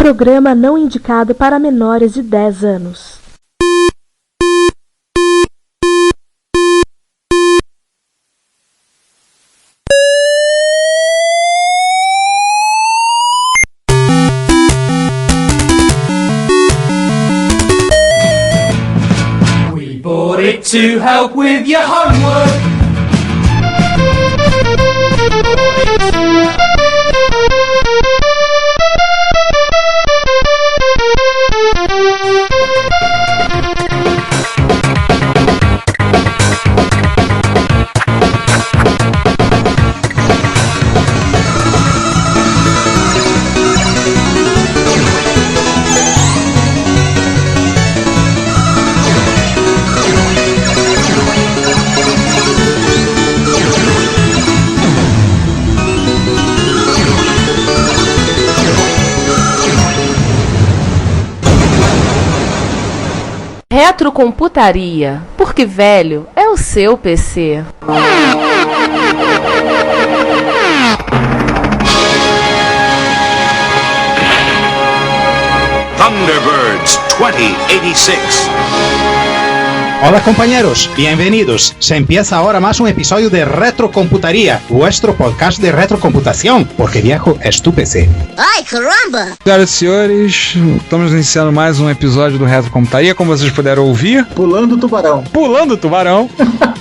Programa não indicado para menores de 10 anos. We bought it to help with your homework. Retrocomputaria, porque velho é o seu PC. Thunderbirds 2086. Hola compañeros, bienvenidos. Se empieza ahora más un episodio de Retrocomputaría, vuestro podcast de retrocomputación, porque viejo es tu PC. Ai, caramba! Senhoras e senhores, estamos iniciando mais um episódio do Retrocomputaria, como vocês puderam ouvir. Pulando o tubarão. Pulando o tubarão.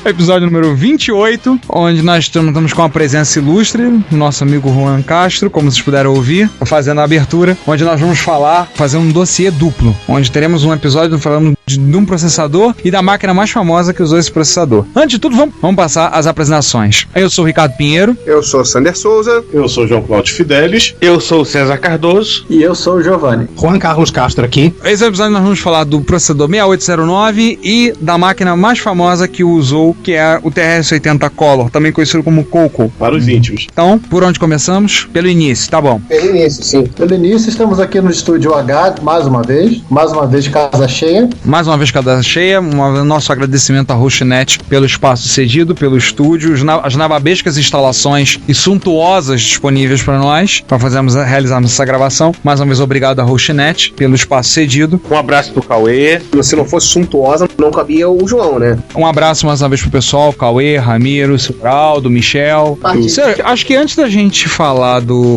Episódio número 28, onde nós estamos com a presença ilustre, nosso amigo Juan Castro, como vocês puderam ouvir, fazendo a abertura, onde nós vamos fazer um dossiê duplo, onde teremos um episódio falando de um processador e da máquina mais famosa que usou esse processador. Antes de tudo, vamos passar as apresentações. Eu sou o Ricardo Pinheiro. Eu sou o Sander Souza. Eu sou o João Cláudio Fidelis. Eu sou o César Cardoso. E eu sou o Giovanni. Juan Carlos Castro aqui. Esse episódio nós vamos falar do processador 6809 e da máquina mais famosa que usou, que é o TRS-80 Color, também conhecido como Coco. Para os íntimos. Então, por onde começamos? Pelo início, tá bom. Pelo início, sim. Pelo início, estamos aqui no Estúdio H, mais uma vez casa cheia. Mais uma vez casa cheia, nosso agradecimento à Rochinet pelo espaço cedido, pelo estúdio, as nababescas instalações e suntuosas disponíveis para nós, para realizarmos essa gravação. Mais uma vez, obrigado à Rochinet pelo espaço cedido. Um abraço pro Cauê. Se não fosse suntuosa, não cabia o João, né? Um abraço mais uma vez pro pessoal, Cauê, Ramiro, Silvraldo, Michel. Acho que antes da gente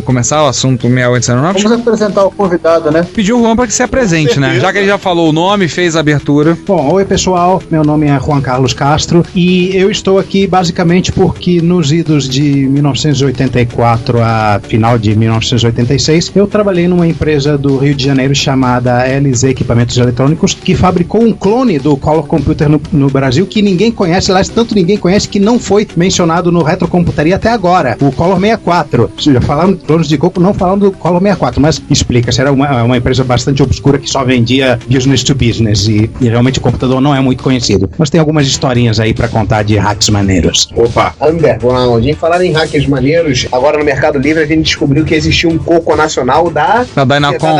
começar o assunto 6809, vamos apresentar o convidado, né? Pediu o Juan para que se apresente, né? Já que ele já falou o nome, fez a abertura. Bom, oi pessoal, meu nome é Juan Carlos Castro e eu estou aqui basicamente porque nos idos de 1984 a final de 1986 eu trabalhei numa empresa do Rio de Janeiro chamada LZ Equipamentos Eletrônicos, que fabricou um clone do Color Computer no Brasil que ninguém conhece, lá tanto ninguém conhece que não foi mencionado no Retrocomputaria até agora, o Color 64. Já falaram de clones de Coco, não falaram do Color 64, mas explica-se, era uma empresa bastante obscura que só vendia business to business e realmente o computador não é muito conhecido. Mas tem algumas historinhas aí pra contar de hacks maneiros. Opa, underground. Em falar em hackers maneiros, agora no Mercado Livre a gente descobriu que existia um Coco nacional da Dynacon.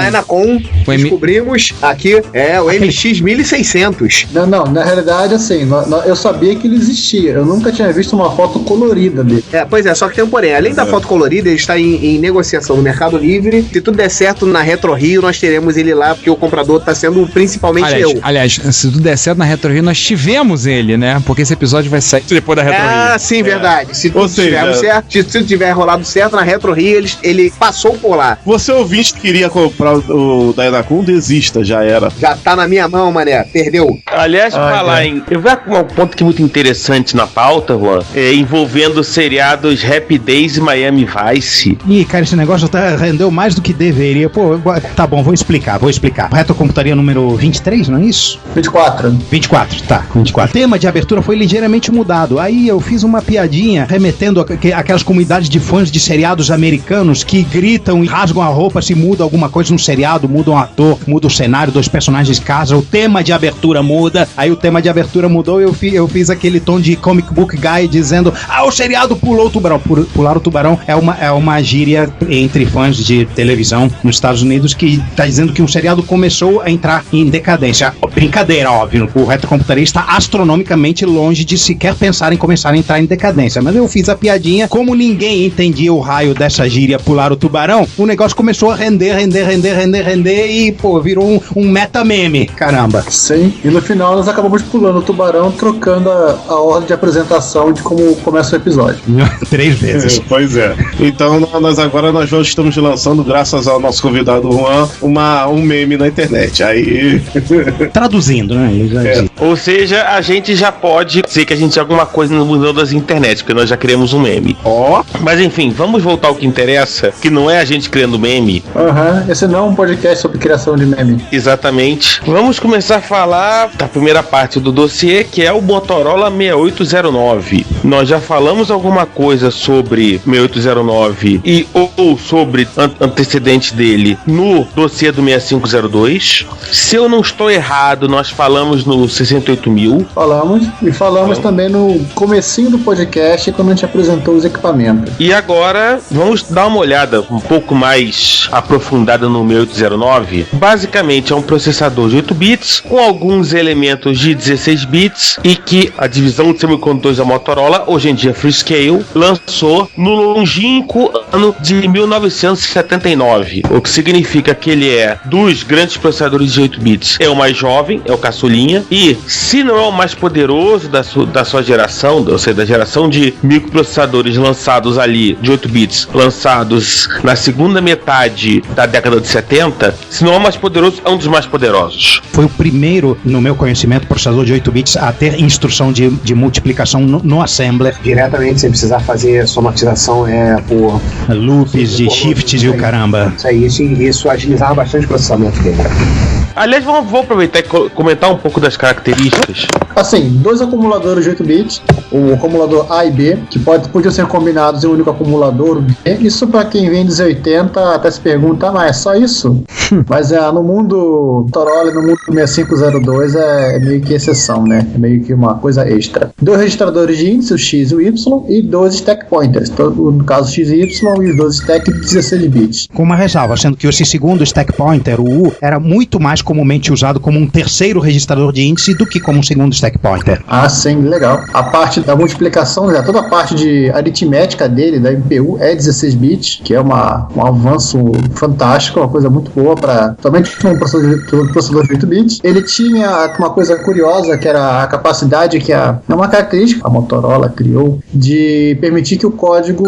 Descobrimos aqui, o MX-1600. Não, na realidade, assim, eu sabia que ele existia. Eu nunca tinha visto uma foto colorida dele. Pois é, só que tem um porém. Além da foto colorida, ele está em negociação no Mercado Livre. Se tudo der certo na Retro Rio, nós teremos ele lá, porque o comprador está sendo principalmente eu. Aliás, se tudo der certo na Retro Rio, nós tivemos ele, né? Porque esse episódio vai sair depois da Retro Rio. Ah, sim, verdade. Se tudo tiver rolado certo na Retro Rio, ele passou por lá. Você ouvinte que queria comprar o Dynacon, desista, já era. Já tá na minha mão, mané. Perdeu. Aliás, eu vou arrumar um ponto que é muito interessante na pauta, Juan, envolvendo seriados Happy Days e Miami Vice. Ih, cara, esse negócio rendeu mais do que deveria. Pô, tá bom, vou explicar. Retrocomputaria número 23, não é isso? 24, tá. 24. O tema de abertura foi ligeiramente mudado. Aí eu fiz uma piadinha remetendo aquelas comunidades de fãs de seriados americanos que gritam e rasgam a roupa se muda alguma coisa no seriado, muda um ator, muda o cenário, dois personagens casam, o tema de abertura muda. Aí o tema de abertura mudou e eu fiz aquele tom de comic book guy dizendo: o seriado pulou o tubarão. Pular o tubarão é uma gíria entre fãs de televisão nos Estados Unidos que tá dizendo que um seriado começou a entrar em decadência. Brincadeira, óbvio. O computaria está astronomicamente longe de sequer pensar em começar a entrar em decadência. Mas eu fiz a piadinha, como ninguém entendia o raio dessa gíria pular o tubarão, o negócio começou a render e, pô, virou um meta-meme, caramba. Sim, e no final nós acabamos pulando o tubarão, trocando a ordem de apresentação de como começa o episódio. 3 vezes. Pois é. Então nós estamos lançando, graças ao nosso convidado Juan, um meme na internet. Aí... Traduzindo, né? Ou seja, a gente já pode dizer que a gente é alguma coisa no mundo das internet, porque nós já criamos um meme. Mas enfim, vamos voltar ao que interessa, que não é a gente criando meme. Esse não é um podcast sobre criação de meme. Exatamente. Vamos começar a falar da primeira parte do dossiê, que é o Motorola 6809. Nós já falamos alguma coisa sobre 6809 e ou sobre antecedentes dele no dossiê do 6502. Se eu não estou errado, nós falamos no 68.000. Falamos também no comecinho do podcast, quando a gente apresentou os equipamentos. E agora vamos dar uma olhada um pouco mais aprofundada no 6809. Basicamente é um processador de 8 bits com alguns elementos de 16 bits e que a divisão de semicondutores da Motorola, hoje em dia Freescale, lançou no longínquo ano de 1979, o que significa que ele é dos grandes processadores de 8 bits, é o mais jovem, é o caçulinha, e se não é o mais poderoso da sua geração, ou seja, da geração de microprocessadores lançados ali, de 8 bits, lançados na segunda metade da década de 70, se não é o mais poderoso, é um dos mais poderosos. Foi o primeiro, no meu conhecimento, processador de 8 bits a ter instrução de multiplicação no assembler. Diretamente, sem precisar fazer somatização por loops, de shifts e o caramba. Isso agilizava bastante o processamento dele. Aliás, vou aproveitar e comentar um pouco das características. Assim, 2 acumuladores de 8 bits, o acumulador A e B, que podiam ser combinados em um único acumulador B. Isso para quem vem dos 80 até se pergunta, mas é só isso? Mas no mundo Motorola, no mundo 6502 é meio que exceção, né? É meio que uma coisa extra. 2 registradores de índice, o X e o Y, e 2 stack pointers, no caso X e Y, e os 2 stack de 16 bits. Com uma ressalva, sendo que esse segundo stack pointer, o U, era muito mais comumente usado como um terceiro registrador de índice do que como um segundo stack pointer. Ah, sim, legal. A parte da multiplicação, toda a parte de aritmética dele, da MPU, é 16 bits, que é um avanço fantástico, uma coisa muito boa para somente um processador de 8 bits. Ele tinha uma coisa curiosa, que era a capacidade que é uma característica a Motorola criou, de permitir que o código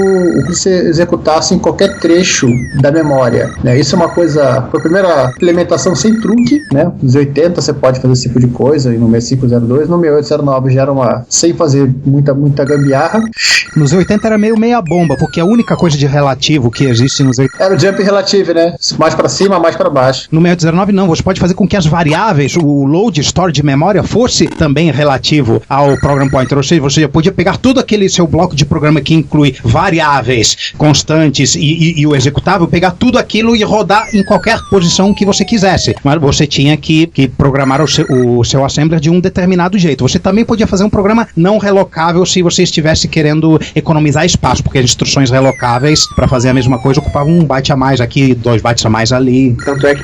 se executasse em qualquer trecho da memória. Isso é uma coisa, foi a primeira implementação sem truque, né? Nos 80 você pode fazer esse tipo de coisa, e no 6502, no 6809 já era sem fazer muita gambiarra. Nos 80 era meia bomba, porque a única coisa de relativo que existe nos 80... Era o jump relativo, né? Mais pra cima, mais pra baixo. No 6809 não, você pode fazer com que as variáveis, o load store de memória fosse também relativo ao program pointer, ou seja, você podia pegar todo aquele seu bloco de programa que inclui variáveis constantes e o executável, pegar tudo aquilo e rodar em qualquer posição que você quisesse. Mas você tinha que programar o seu assembler de um determinado jeito. Você também podia fazer um programa não relocável se você estivesse querendo economizar espaço, porque as instruções relocáveis para fazer a mesma coisa ocupavam 1 byte a mais aqui, 2 bytes a mais ali. Tanto é que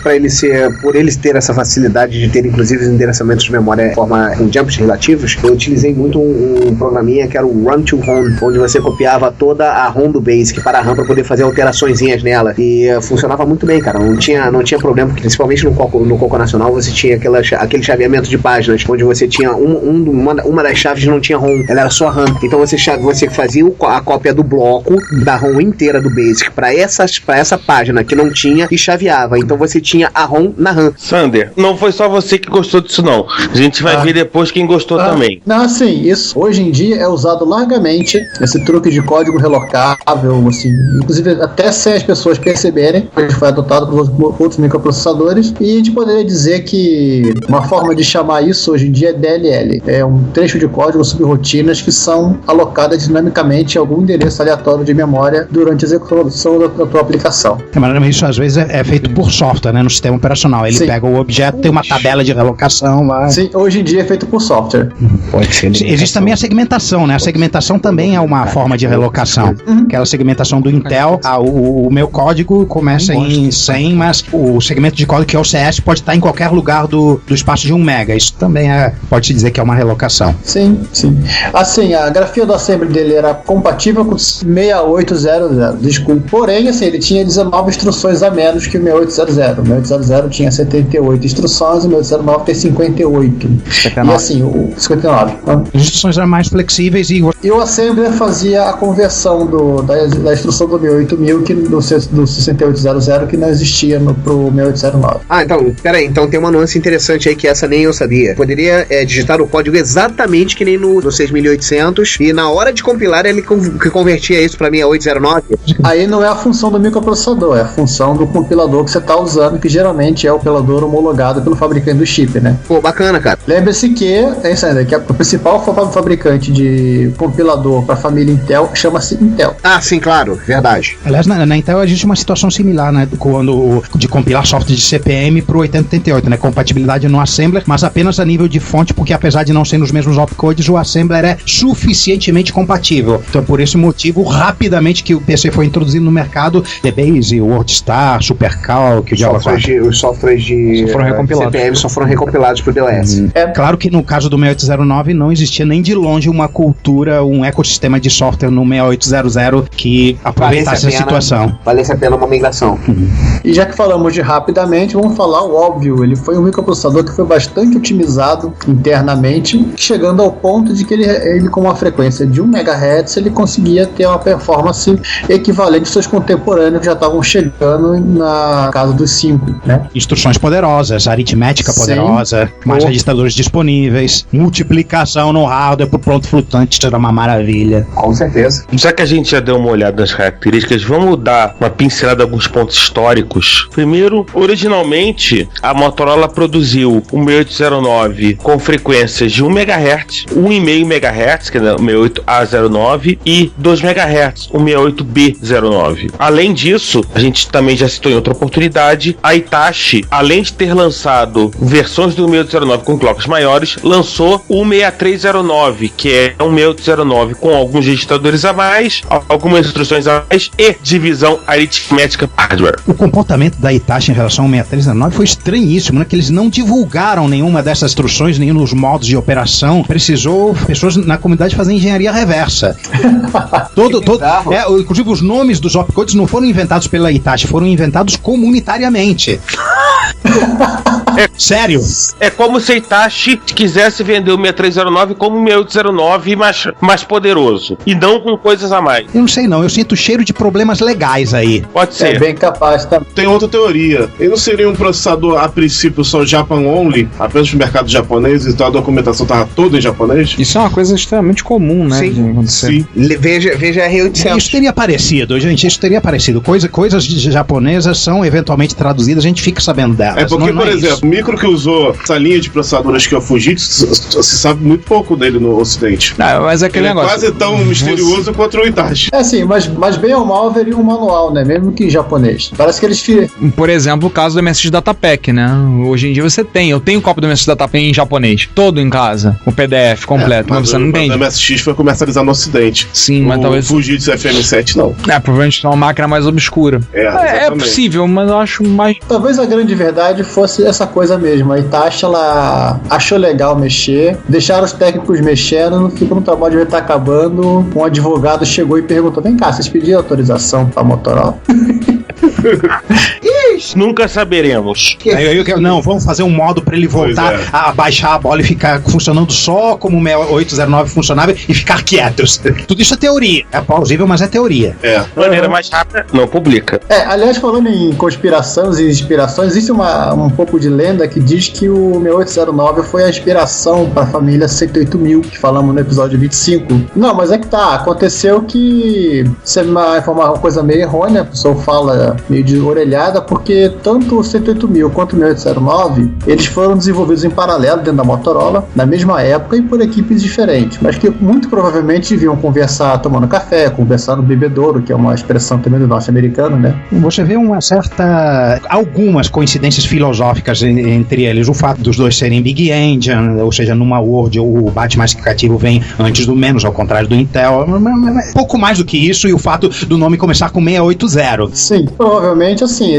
por eles ter essa facilidade de ter inclusive os endereçamentos de memória com jumps relativos, eu utilizei muito um programinha que era o Run to ROM, onde você copiava toda a ROM do Basic para a RAM para poder fazer alteraçõezinhas nela, e funcionava muito bem, cara, não tinha problema, porque principalmente no Coco Nacional você tinha aquele chaveamento de páginas, onde você tinha uma das chaves não tinha ROM, ela era só RAM, então você fazia a cópia do bloco da ROM inteira do Basic para essa página que não tinha e chaveava, então você tinha a ROM na RAM. Sander, não foi só você que gostou disso não, a gente vai ver depois quem gostou também. Não, assim, isso hoje em dia é usado largamente, esse truque de código relocável, assim, inclusive até sem as pessoas perceberem, ele foi adotado por outros microprocessadores, e a gente poderia dizer que uma forma de chamar isso hoje em dia é DLL, é um trecho de código subrrotinas que são alocadas dinamicamente em algum endereço aleatório de memória durante a execução da tua aplicação. Mas isso às vezes é feito por software, né, no sistema operacional. Ele pega o objeto, tem uma tabela de relocação lá. Sim, hoje em dia é feito por software. Pode ser. Existe também a segmentação, né? A segmentação também é uma forma de relocação. Aquela segmentação do Intel, o meu código começa em 100, mas o segmento de código que é o CS pode estar em qualquer lugar do espaço de 1 mega. Isso também pode-se dizer que é uma relocação. Sim. Assim, a grafia do assembly dele era compatível com o 6800. Desculpa. Porém, assim, ele tinha 19 instruções a menos que o 6800. O 6800 tinha 78 instruções, o 6809 tem 58. 59. E assim, o 59. As instruções eram mais flexíveis e o assembler fazia a conversão da instrução do 68000 do 6800 que não existia pro 6809. Então, peraí, então tem uma nuance interessante aí que essa nem eu sabia. Poderia digitar o código exatamente que nem no 6800 e na hora de compilar ele convertia isso pra 6809. Aí não é a função do microprocessador, é a função do compilador que você tá usando, que geralmente é o compilador homologado pelo fabricante do chip, né? Pô, bacana, cara. Lembre-se que que o principal fabricante de compilador para a família Intel chama-se Intel. Sim, claro, verdade. Aliás, na Intel existe uma situação similar, né, de compilar software de CP/M pro 8088, né, compatibilidade no assembler, mas apenas a nível de fonte, porque apesar de não ser nos mesmos opcodes, o assembler é suficientemente compatível. Então, por esse motivo, rapidamente que o PC foi introduzido no mercado, DBase, WordStar, SuperCalc, os softwares de CP/M só foram recompilados pro DOS. É claro que no caso do 6809 não existia nem de longe uma cultura, um ecossistema de software no 6800 que aproveitasse a situação. Valesse a pena uma migração. E já que falamos de rapidamente, vamos falar o óbvio. Ele foi um microprocessador que foi bastante otimizado internamente, chegando ao ponto de que ele com uma frequência de 1 MHz, ele conseguia ter uma performance equivalente aos seus contemporâneos que já estavam chegando na casa dos 5, né? Instruções poderosas, aritmética poderosa, mais registradores disponíveis, multiplicação no hardware pro pronto flutuante, isso era uma maravilha. Com certeza. Já que a gente já deu uma olhada nas características, vamos dar uma pincelada em alguns pontos históricos. Primeiro, originalmente, a Motorola produziu o 6809 com frequências de 1 MHz, 1,5 MHz, que é o 68A09, e 2 MHz, o 68B09. Além disso, a gente também já citou em outra oportunidade, a Hitachi, além de ter lançado versões do 6809 com clocks maiores, lançou o 6309, que é um 6809 com alguns registradores a mais, algumas instruções a mais e divisão aritmética hardware. O comportamento da Hitachi em relação ao 6309 foi estranhíssimo, né? Que eles não divulgaram nenhuma dessas instruções, nenhum dos modos de operação. Precisou pessoas na comunidade fazer engenharia reversa. Inclusive os nomes dos opcodes não foram inventados pela Hitachi, foram inventados comunitariamente. Sério? É como se a Hitachi quisesse vender o 6309 como um 6809 mais poderoso, e não com coisas a mais. Eu não sei não, eu sinto cheiro de problemas legais aí. Pode ser. É bem capaz, tá? Tem outra teoria. Ele não seria um processador, a princípio, só Japan only, apenas pro mercado japonês, então a documentação tava toda em japonês? Isso é uma coisa extremamente comum, né? Sim. De acontecer. Sim. Veja a R800. Isso teria aparecido, gente, coisas japonesas são eventualmente traduzidas, a gente fica sabendo delas. É porque, por exemplo, o micro que usou essa linha de processadores que é o Fujitsu, se sabe muito pouco dele no ocidente. Não, mas é aquele negócio. É quase tão misterioso quanto o Hitachi. É sim, mas bem ou mal haveria um manual, né? Mesmo que em japonês. Parece que eles... Por exemplo, o caso do MSX Datapack, né? Hoje em dia eu tenho um cópia do MSX Datapack em japonês, todo em casa, o PDF completo, mas você não entende. O MSX foi comercializado no ocidente. Sim, mas talvez... O Fujitsu FM7 não. Provavelmente é uma máquina mais obscura. É possível, mas eu acho mais... Talvez a grande verdade fosse essa coisa mesmo. A Hitachi, ela achou legal mexer, deixaram os técnicos mexendo, ficou no trabalho de estar acabando. Um advogado chegou e perguntou: vem cá, vocês pediram autorização pra Motorola? Nunca saberemos. Não, vamos fazer um modo pra ele voltar a baixar a bola e ficar funcionando só como o 6809 funcionava e ficar quietos. Tudo isso é teoria. É plausível, mas é teoria. Maneira mais rápida, não publica. Aliás, falando em conspirações e inspirações, existe um pouco de lenda que diz que o 6809 foi a inspiração pra família 108000, que falamos no episódio 25. Não, mas é que tá, aconteceu que isso é uma coisa meio errônea, a pessoa fala meio de orelhada, porque tanto o 108000 quanto o 6809, eles foram desenvolvidos em paralelo dentro da Motorola, na mesma época e por equipes diferentes, mas que muito provavelmente deviam conversar tomando café, conversar no bebedouro, que é uma expressão também do norte-americano, né? Você vê algumas coincidências filosóficas entre eles, o fato dos dois serem Big Engine, ou seja, numa Word o byte mais significativo vem antes do menos, ao contrário do Intel, pouco mais do que isso, e o fato do nome começar com 680. Sim, provavelmente, assim,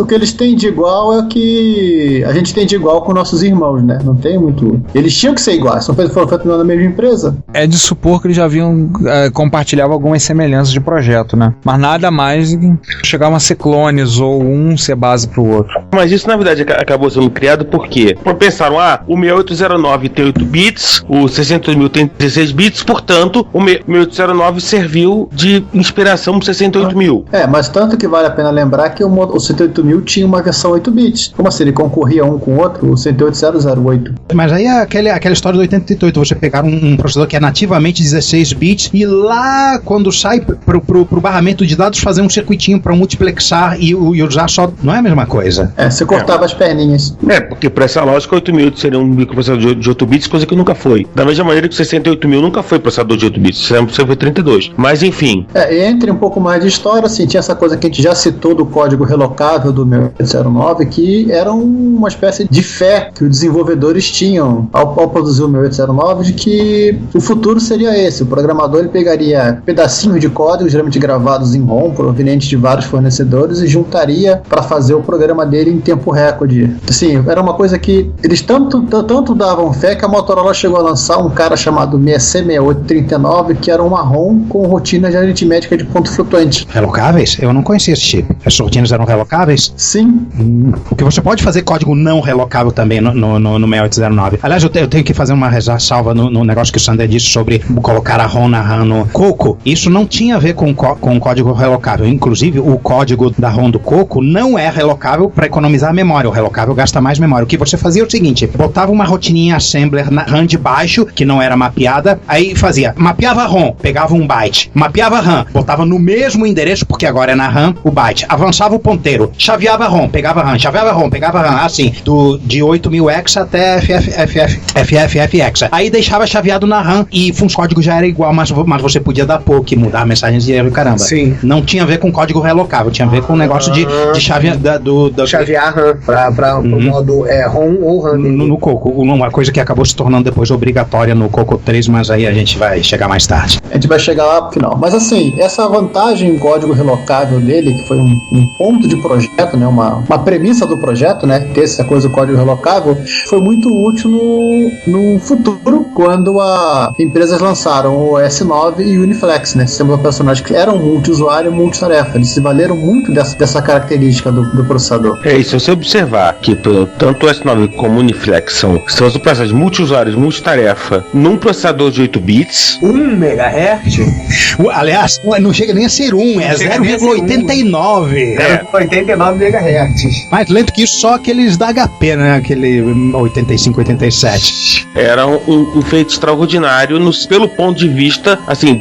o que eles têm de igual é o que a gente tem de igual com nossos irmãos, né? Não tem muito... Eles tinham que ser iguais, foram feitos na mesma empresa. É de supor que eles já haviam compartilhado algumas semelhanças de projeto, né? Mas nada mais do que chegavam a ser clones ou um ser base pro outro. Mas isso, na verdade, acabou sendo criado porque pensaram, o 6809 tem 8 bits, o 68000 tem 16 bits, portanto, o 6809 serviu de inspiração pro 68000. Mas tanto que vale a pena lembrar que o 68000 tinha uma versão 8 bits. Como assim? Ele concorria um com o outro, o 68008. Mas aí é aquela história do 88, você pegar um processador que é nativamente 16 bits e lá, quando sai pro barramento de dados, fazer um circuitinho para multiplexar e usar só... Não é a mesma coisa. Você cortava as perninhas. Porque por essa lógica, 8000 seria um microprocessador de 8 bits, coisa que nunca foi. Da mesma maneira que o 68000 nunca foi processador de 8 bits, sempre foi 32. Mas enfim. Entre um pouco mais de história, assim, tinha essa coisa que a gente já citou do código relocável do 6809, que era uma espécie de fé que os desenvolvedores tinham ao produzir o 6809, de que o futuro seria esse. O programador ele pegaria pedacinhos de código, geralmente gravados em ROM, provenientes de vários fornecedores, e juntaria para fazer o programa dele em tempo recorde. Assim, era uma coisa que eles tanto davam fé que a Motorola chegou a lançar um cara chamado C6839, que era uma ROM com rotinas de aritmética de ponto flutuante. Relocáveis? Eu não conhecia esse chip. As rotinas eram relocáveis? Sim. Porque você pode fazer código não relocável também no 6809. Aliás, eu tenho que fazer uma ressalva no negócio que o Sander disse sobre colocar a ROM na RAM no Coco. Isso não tinha a ver com código relocável. Inclusive, o código da ROM do Coco não é relocável para economizar a memória. O relocável gasta mais memória. O que você fazia é o seguinte: botava uma rotininha assembler na RAM de baixo, que não era mapeada, aí mapeava a ROM, pegava um byte, mapeava a RAM, botava no mesmo endereço, porque agora é na RAM, o byte, avançava o ponteiro, chaveava a ROM, pegava a RAM, chaveava a ROM, pegava a RAM, assim, de 8000 hexa até FFF hexa. Aí deixava chaveado na RAM e o código já era igual, mas você podia dar POC, mudar mensagens de erro, caramba. Sim. Não tinha a ver com código relocável, tinha a ver com o negócio de chavear chavear RAM para o modo ROM ou RAM. No Coco, uma coisa que acabou se tornando depois obrigatória no Coco 3, mas aí a gente vai chegar mais tarde. A gente vai chegar lá pro final. Mas assim, essa vantagem em código relocável dele, que foi um ponto de projeto, né, uma premissa do projeto, né, ter essa coisa do código relocável, foi muito útil no futuro, quando as empresas lançaram o S9 e o Uniflex, né, sistemas operacionais que eram multiusuário e multitarefa. Eles se valeram muito dessa característica do processador. E se você observar que tanto o S9 como o Uniflex são os processadores multiusuários, multitarefa, num processador de 8 bits... 1 MHz? Aliás, não chega nem a ser 1, é 0,89. 0,89 MHz. Mais lento que isso, só aqueles da HP, né? Aquele 85, 87. Era um feito extraordinário pelo ponto de vista, assim,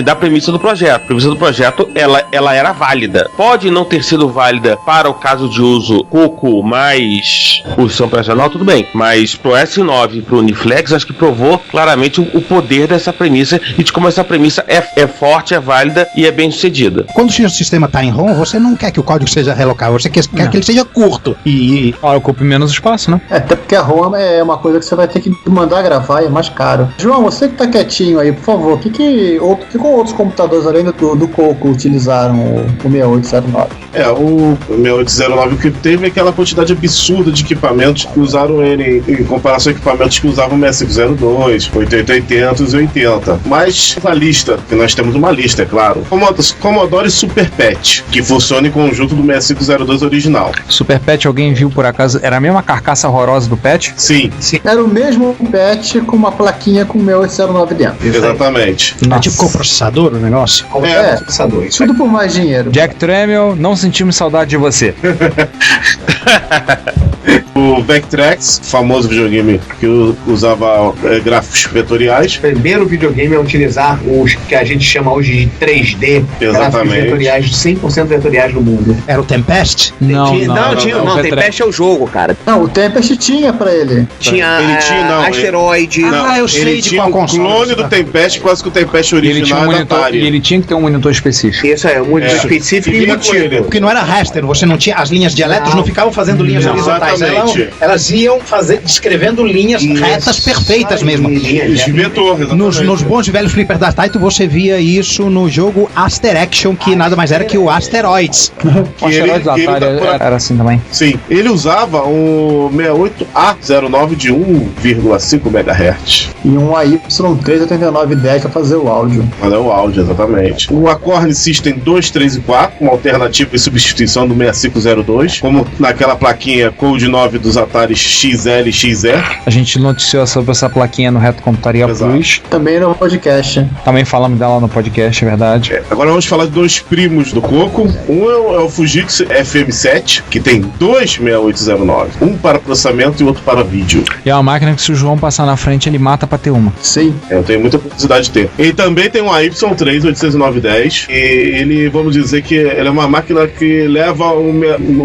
da premissa do projeto. A premissa do projeto, ela era válida. Pode não ter sido válida para o caso de uso Coco mais o sistema operacional, tudo bem. Mas pro S9 e pro Uniflex, acho que provou claramente o poder dessa premissa e de como essa premissa é forte, é válida e é bem sucedida. Quando o sistema está em ROM, você não quer que o código seja relocável, você quer que ele seja curto e ocupe menos espaço, né? Até porque a ROM é uma coisa que você vai ter que mandar gravar e é mais caro. João, você que tá quietinho aí, por favor, que outros computadores além do Coco utilizaram o 6809? O 6809 que teve aquela quantidade absurda de equipamentos que usaram ele em comparação a equipamentos que usavam o 6502, 8880 e 80. Mas a lista, que nós temos uma lista, é claro. Commodore Super PET, que funciona em conjunto do 6502 original. Super PET, alguém viu por acaso? Era a mesma carcaça horrorosa do PET? Sim. Era o mesmo PET com uma plaquinha com o 6809 dentro. Exatamente. É tipo coprocessador o negócio? Processador. Tudo por mais dinheiro. Jack Tramiel, não sentimos saudade de você. O Vectrex, famoso videogame que usava gráficos vetoriais. Primeiro videogame a utilizar os que a gente chama hoje de 3D. Exatamente. Gráficos vetoriais, 100% vetoriais no mundo. Era o Tempest? Não, Tempest é o jogo, cara. Não, o Tempest tinha pra ele. Tinha Asteroid. Eu sei ele de tinha qual um console. Clone do Tempest, quase que o Tempest original da Atari. E ele tinha que ter um monitor específico. Isso é, um monitor específico e embutido. Porque não era raster, você não tinha as linhas de elétrons, não ficavam fazendo linhas horizontais. Exatamente. Elas iam descrevendo linhas retas perfeitas mesmo. Nos bons e velhos Flipper da Taito você via isso no jogo Aster Action, que nada mais era que o Asteroids. O Asteroids da Atari era assim também. Sim, ele usava um 68A09 de 1,5 MHz. E um AY38910 para fazer o áudio. Olha o áudio, exatamente. O Acorn System 2, 3 e 4, uma alternativa e substituição do 6502, como naquela plaquinha Code 9 dos Atari XL e XE. A gente noticiou sobre essa plaquinha no Reto Computaria Plus. Também no podcast. Também falamos dela no podcast, é verdade. Agora vamos falar de dois primos do Coco. Um é o Fujitsu FM7, que tem dois 6809. Um para processamento e outro para vídeo. E é uma máquina que se o João passar na frente, ele mata pra ter uma. Sim. Eu tenho muita curiosidade de ter. Ele também tem um AY3 80910. E ele, vamos dizer que ele é uma máquina que leva o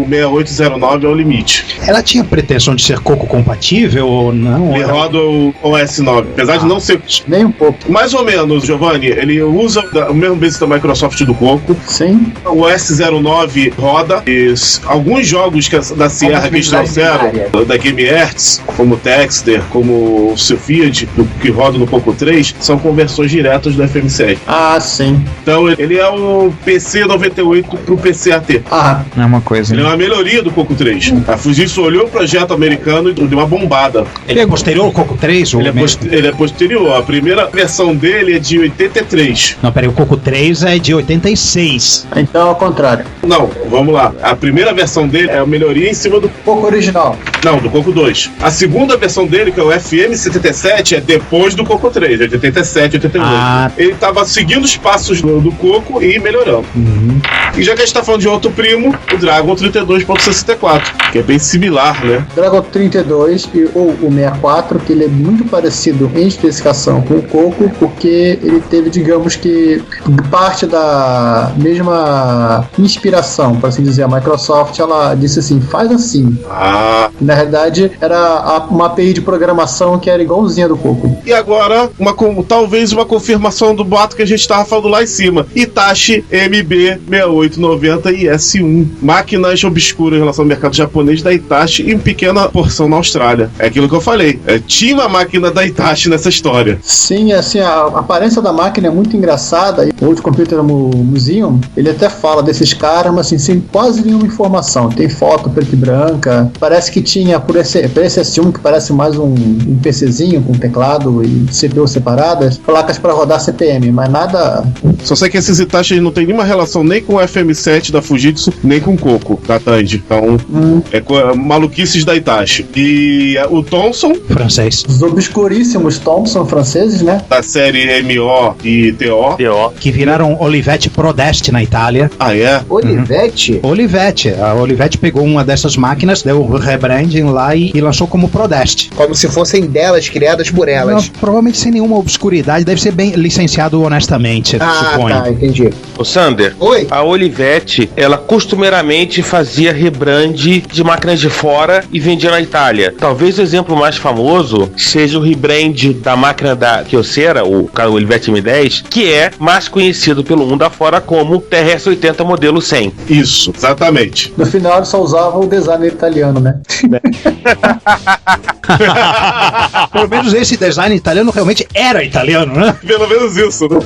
6809 ao limite. Ela tinha pretensão de ser Coco compatível ou não? Ele roda o OS9, apesar de não ser nem um pouco. Mais ou menos, Giovanni, ele usa o mesmo base da Microsoft do Coco. Sim. O OS09 roda e alguns jogos da Sierra que eles trouxeram, da Game Hertz, como o Texter, como o Sulfield, que roda no Coco 3, são conversões diretas do FM7. Ah, sim. Então ele é um PC98 pro PC-AT. Ah, é uma coisa. Ele é uma melhoria do Coco 3. A Fujitsu olhou o projeto americano e deu uma bombada. Ele é posterior ao Coco 3? Ele é posterior. A primeira versão dele é de 83. Não, peraí, o Coco 3 é de 86. Então, ao contrário. Não, vamos lá. A primeira versão dele é a melhoria em cima do Coco original. Não, do Coco 2. A segunda versão dele, que é o FM77, é depois do Coco 3, é de 87, 88. Ele tava seguindo os passos do Coco e melhorando. E já que a gente tá falando de outro primo, o Dragon 32.64, que é bem similar, né? Dragon 32 ou o 64, que ele é muito parecido em especificação com o Coco, porque ele teve, digamos que, parte da mesma inspiração, por assim dizer. A Microsoft, ela disse assim, faz assim. Na realidade, era uma API de programação que era igualzinha do Coco. E agora, talvez uma confirmação do boato que a gente estava falando lá em cima. Hitachi MB6890 e S1. Máquinas obscuras em relação ao mercado japonês da Hitachi e uma pequena porção na Austrália. É aquilo que eu falei. Tinha uma máquina da Hitachi nessa história. Sim, assim, a aparência da máquina é muito engraçada. O World Computer Museum, ele até fala desses caras, mas assim, sem quase nenhuma informação. Tem foto preta e branca. Parece que tinha, por esse S1, que parece mais um PCzinho com teclado e CPU separadas, placas para rodar CPM, mas nada... Só sei que esses Hitachi não tem nenhuma relação nem com o FM7 da Fujitsu, nem com o Coco da Tandy. Então, é maluquices da Hitachi. E o Thomson... francês. Os obscuríssimos Thomson franceses, né? Da série MO e TO. Que viraram Olivetti Prodest na Itália. Ah, é? Olivetti? Olivetti. A Olivetti pegou uma dessas máquinas, deu o rebranding lá e lançou como Prodest. Como se fossem delas, criadas por elas. Não, provavelmente sem nenhuma obscuridade, deve ser bem licenciado honestamente, suponho. Tá, entendi. O Sander, oi? A Olivetti, ela costumeiramente fazia rebrand de máquinas de fora e vendia na Itália. Talvez o exemplo mais famoso seja o rebrand da máquina da Kyocera, o Olivetti M10, que é mais conhecido pelo mundo afora como TRS-80 modelo 100. Isso, exatamente. No final ele só usava o designer italiano, né? Pelo menos esse design italiano realmente era italiano, né? Pelo menos isso, né?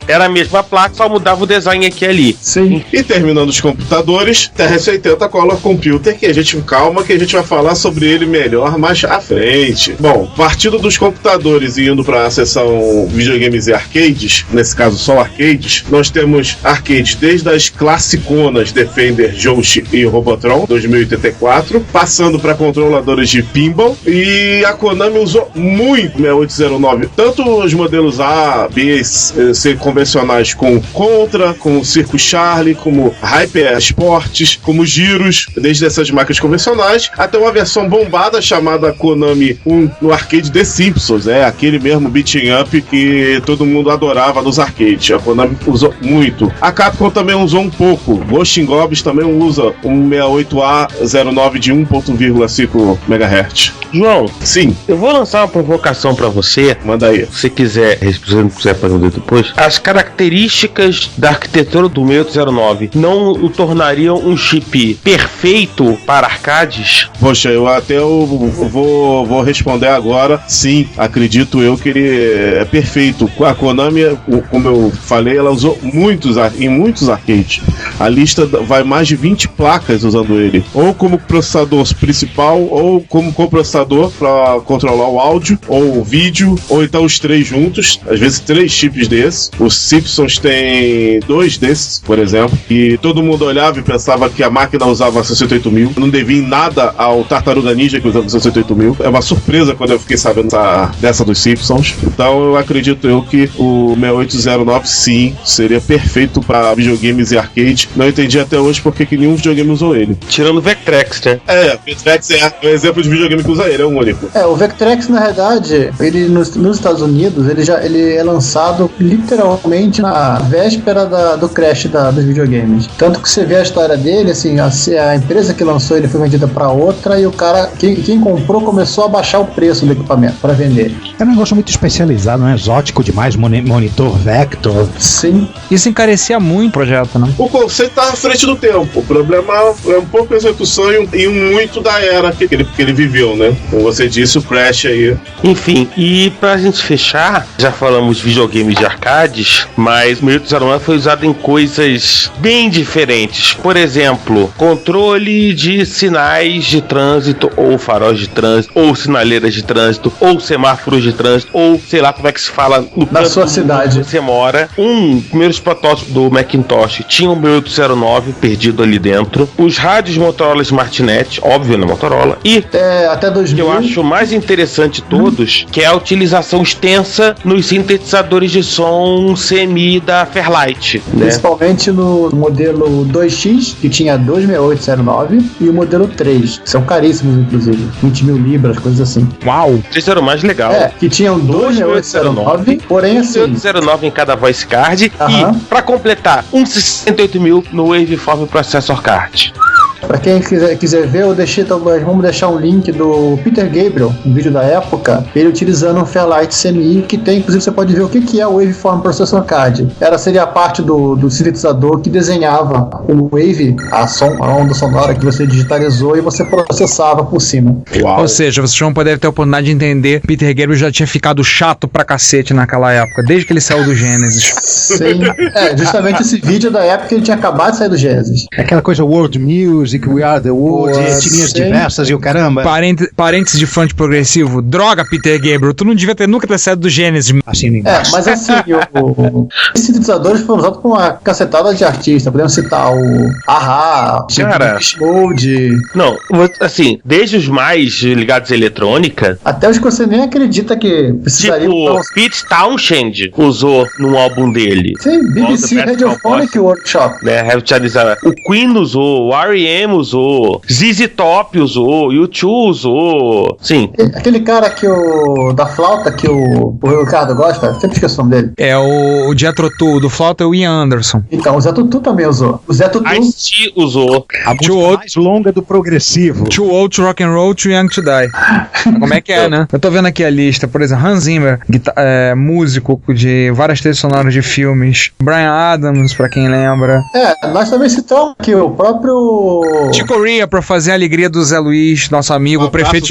Era a mesma placa, só mudava o design aqui e ali. Sim. E terminando os computadores, TRS-80 Color Computer, que a gente vai falar sobre ele melhor mais à frente. Bom, partindo dos computadores e indo para a seção videogames e arcades, nesse caso só arcades, nós temos arcades desde as classiconas Defender, Joust e Robotron 2084, passando para controladores de pinball, e a Konami usou muito 6809, tanto os modelos A, B, C convencionais com Contra, com Circo Charlie, como Hyper Sports, como Giros, desde essas máquinas convencionais, até uma versão bombada chamada Konami 1 no arcade The Simpsons, aquele mesmo beating up que todo mundo adorava nos arcades. A Konami usou muito. A Capcom também usou um pouco. Ghost in Globes também usa um 68A09 de 1.5 1,5 MHz. João, sim, eu vou lançar uma provocação pra você. Manda aí. Se você quiser responder depois. As características da arquitetura do 6809 não o tornariam um chip perfeito para arcades? Poxa, eu vou responder agora. Sim, acredito eu que ele é perfeito. A Konami, como eu falei, ela usou em muitos arcades. A lista vai mais de 20 placas usando ele. Ou como processador principal, ou como coprocessador para controlar o áudio, ou o vídeo, ou então os três juntos. Às vezes 3 chips desses. Os Simpsons tem 2 desses, por exemplo. E todo mundo olhava e pensava que a máquina usava 68000. Não devia em nada ao Tartaruga Ninja que usava 68000. É uma surpresa quando eu fiquei sabendo dessa dos Simpsons. Então eu acredito que o 6809 sim seria perfeito para videogames e arcade. Não entendi até hoje porque que nenhum videogame usou ele. Tirando o Vectrex, né? O Vectrex é um exemplo de videogame que usa ele, é o único. O Vectrex, na verdade, ele nos Estados Unidos, ele é lançado literalmente na véspera do crash dos videogames. Tanto que você vê a história dele, assim, a empresa que lançou ele foi vendida para outra e o cara, quem comprou, começou a baixar o preço do equipamento para vender. É um negócio muito especializado, não é exótico demais, monitor Vector. Sim. Isso encarecia muito o projeto, né? O conceito tá à frente do tempo. O problema é um pouco a execução e muito da era que ele viveu, né? Como você disse, o crash aí. Enfim, e pra gente fechar, já falamos videogames de arcades, mas o 6809 foi usado em coisas bem diferentes. Por exemplo, controle de sinais de trânsito, ou faróis de trânsito, ou sinaleiras de trânsito, ou semáforos de trânsito, ou sei lá como é que se fala na sua cidade onde você mora. Primeiros protótipos do Macintosh tinham o 6809 perdido ali dentro. Os rádios Motorola Smartnet, óbvio, na Motorola. E até 2000. Que eu acho mais interessante de todos, que é a utilização extensa nos sintetizadores de som CMI da Fairlight, né? Principalmente no modelo 2X, que tinha 26809, e o modelo 3, que são caríssimos, inclusive. 20 mil libras, coisas assim. Uau! Esse era o mais legal. Que tinham 26809, porém assim... 26809 em cada voice card e, pra completar, 68.000 no Waveform Processor Card. Pra quem quiser ver, vamos deixar um link do Peter Gabriel, um vídeo da época, ele utilizando um Fairlight CMI, que tem, inclusive você pode ver o que é o Waveform Processor Card. Seria a parte do sintetizador que desenhava o wave, a onda sonora que você digitalizou e você processava por cima. Uau. Ou seja, vocês vão poder ter a oportunidade de entender, Peter Gabriel já tinha ficado chato pra cacete naquela época, desde que ele saiu do Genesis. Sim, justamente esse vídeo da época que ele tinha acabado de sair do Genesis. Aquela coisa World Music, We Are The World, etnias diversas e o caramba. Parênteses de fã de progressivo. Droga, Peter Gabriel, tu não devia nunca ter saído do Gênesis. Assim, mas assim, os sintetizadores foram usados por uma cacetada de artistas. Podemos citar o A-ha, o Mode. Não, assim, desde os mais ligados à eletrônica, até os que você nem acredita que precisariam. Tipo, Pete Townshend usou num álbum dele. Sim, BBC Radiophonic Workshop. Né, o Queen usou, o R.E.M. usou, ZZ Top usou, U2 usou. Sim. Aquele cara da flauta que o Ricardo gosta, sempre esqueço o nome dele. É o Jethro Tull, do flauta é o Ian Anderson. Então, o Zé Tutu também usou. O Zé Tutu Ice-T usou. A música mais longa do progressivo. Too Old to Rock and Roll, Too Young to Die. Como é que é, né? Eu tô vendo aqui a lista, por exemplo, Hans Zimmer, músico de várias trilhas sonoras de filmes. Bryan Adams, pra quem lembra. Nós também citamos que o próprio Chico Corea, pra fazer a alegria do Zé Luiz, nosso amigo, prefeito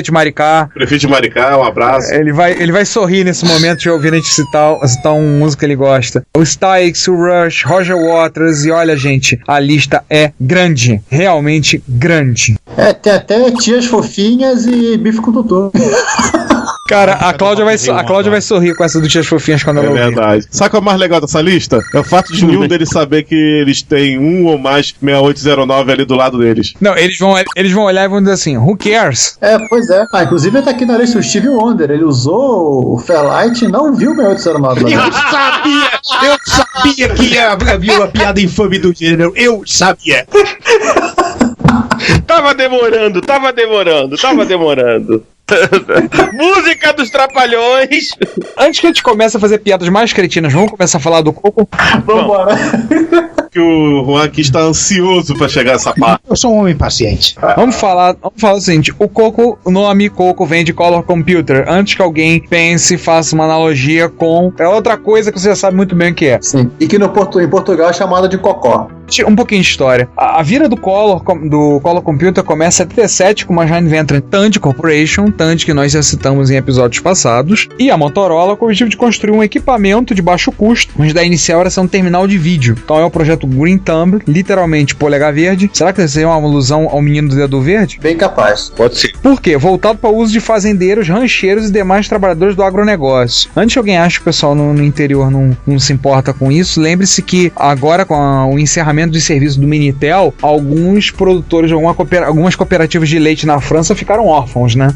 de Maricá. Prefeito de Maricá, um abraço. Ele vai sorrir nesse momento de ouvir a gente citar um músico que ele gosta. O Styx, o Rush, Roger Waters, e olha, gente, a lista é grande, realmente grande. Tem até Tias Fofinhas e Bife com Tutu. Cara, a Cláudia vai sorrir com essa do Tias Fofinhas quando ela ouvir. É verdade. Sabe qual é o mais legal dessa lista? É o fato de nenhum deles saber que eles têm um ou mais 6809 ali do lado deles. Não, eles vão olhar e vão dizer assim, who cares? Pois é. Inclusive ele tá aqui na lista o Steve Wonder. Ele usou o Fairlight e não viu o 6809. Eu sabia que havia uma piada infame do gênero. Eu sabia. Tava demorando. Música dos Trapalhões. Antes que a gente comece a fazer piadas mais cretinas, vamos começar a falar do Coco? Vambora. Que o Juan aqui está ansioso pra chegar a essa parte. Eu sou um homem paciente. Vamos falar o seguinte: o nome Coco vem de Color Computer. Antes que alguém pense e faça uma analogia com outra coisa que você já sabe muito bem o que é. Sim. E que em Portugal é chamada de Cocó. Um pouquinho de história. A vida do Color Computer começa em 77 com uma joint venture Tandy Corporation, Tandy que nós já citamos em episódios passados, e a Motorola com o objetivo de construir um equipamento de baixo custo, onde da inicial era ser um terminal de vídeo. Então é o projeto Green Thumb, literalmente polegar verde. Será que isso é uma alusão ao menino do dedo verde? Bem capaz. Pode ser. Por quê? Voltado para o uso de fazendeiros, rancheiros e demais trabalhadores do agronegócio. Antes que alguém ache que o pessoal no interior não se importa com isso, lembre-se que agora com o encerramento de serviço do Minitel, alguns produtores de algumas cooperativas de leite na França ficaram órfãos, né?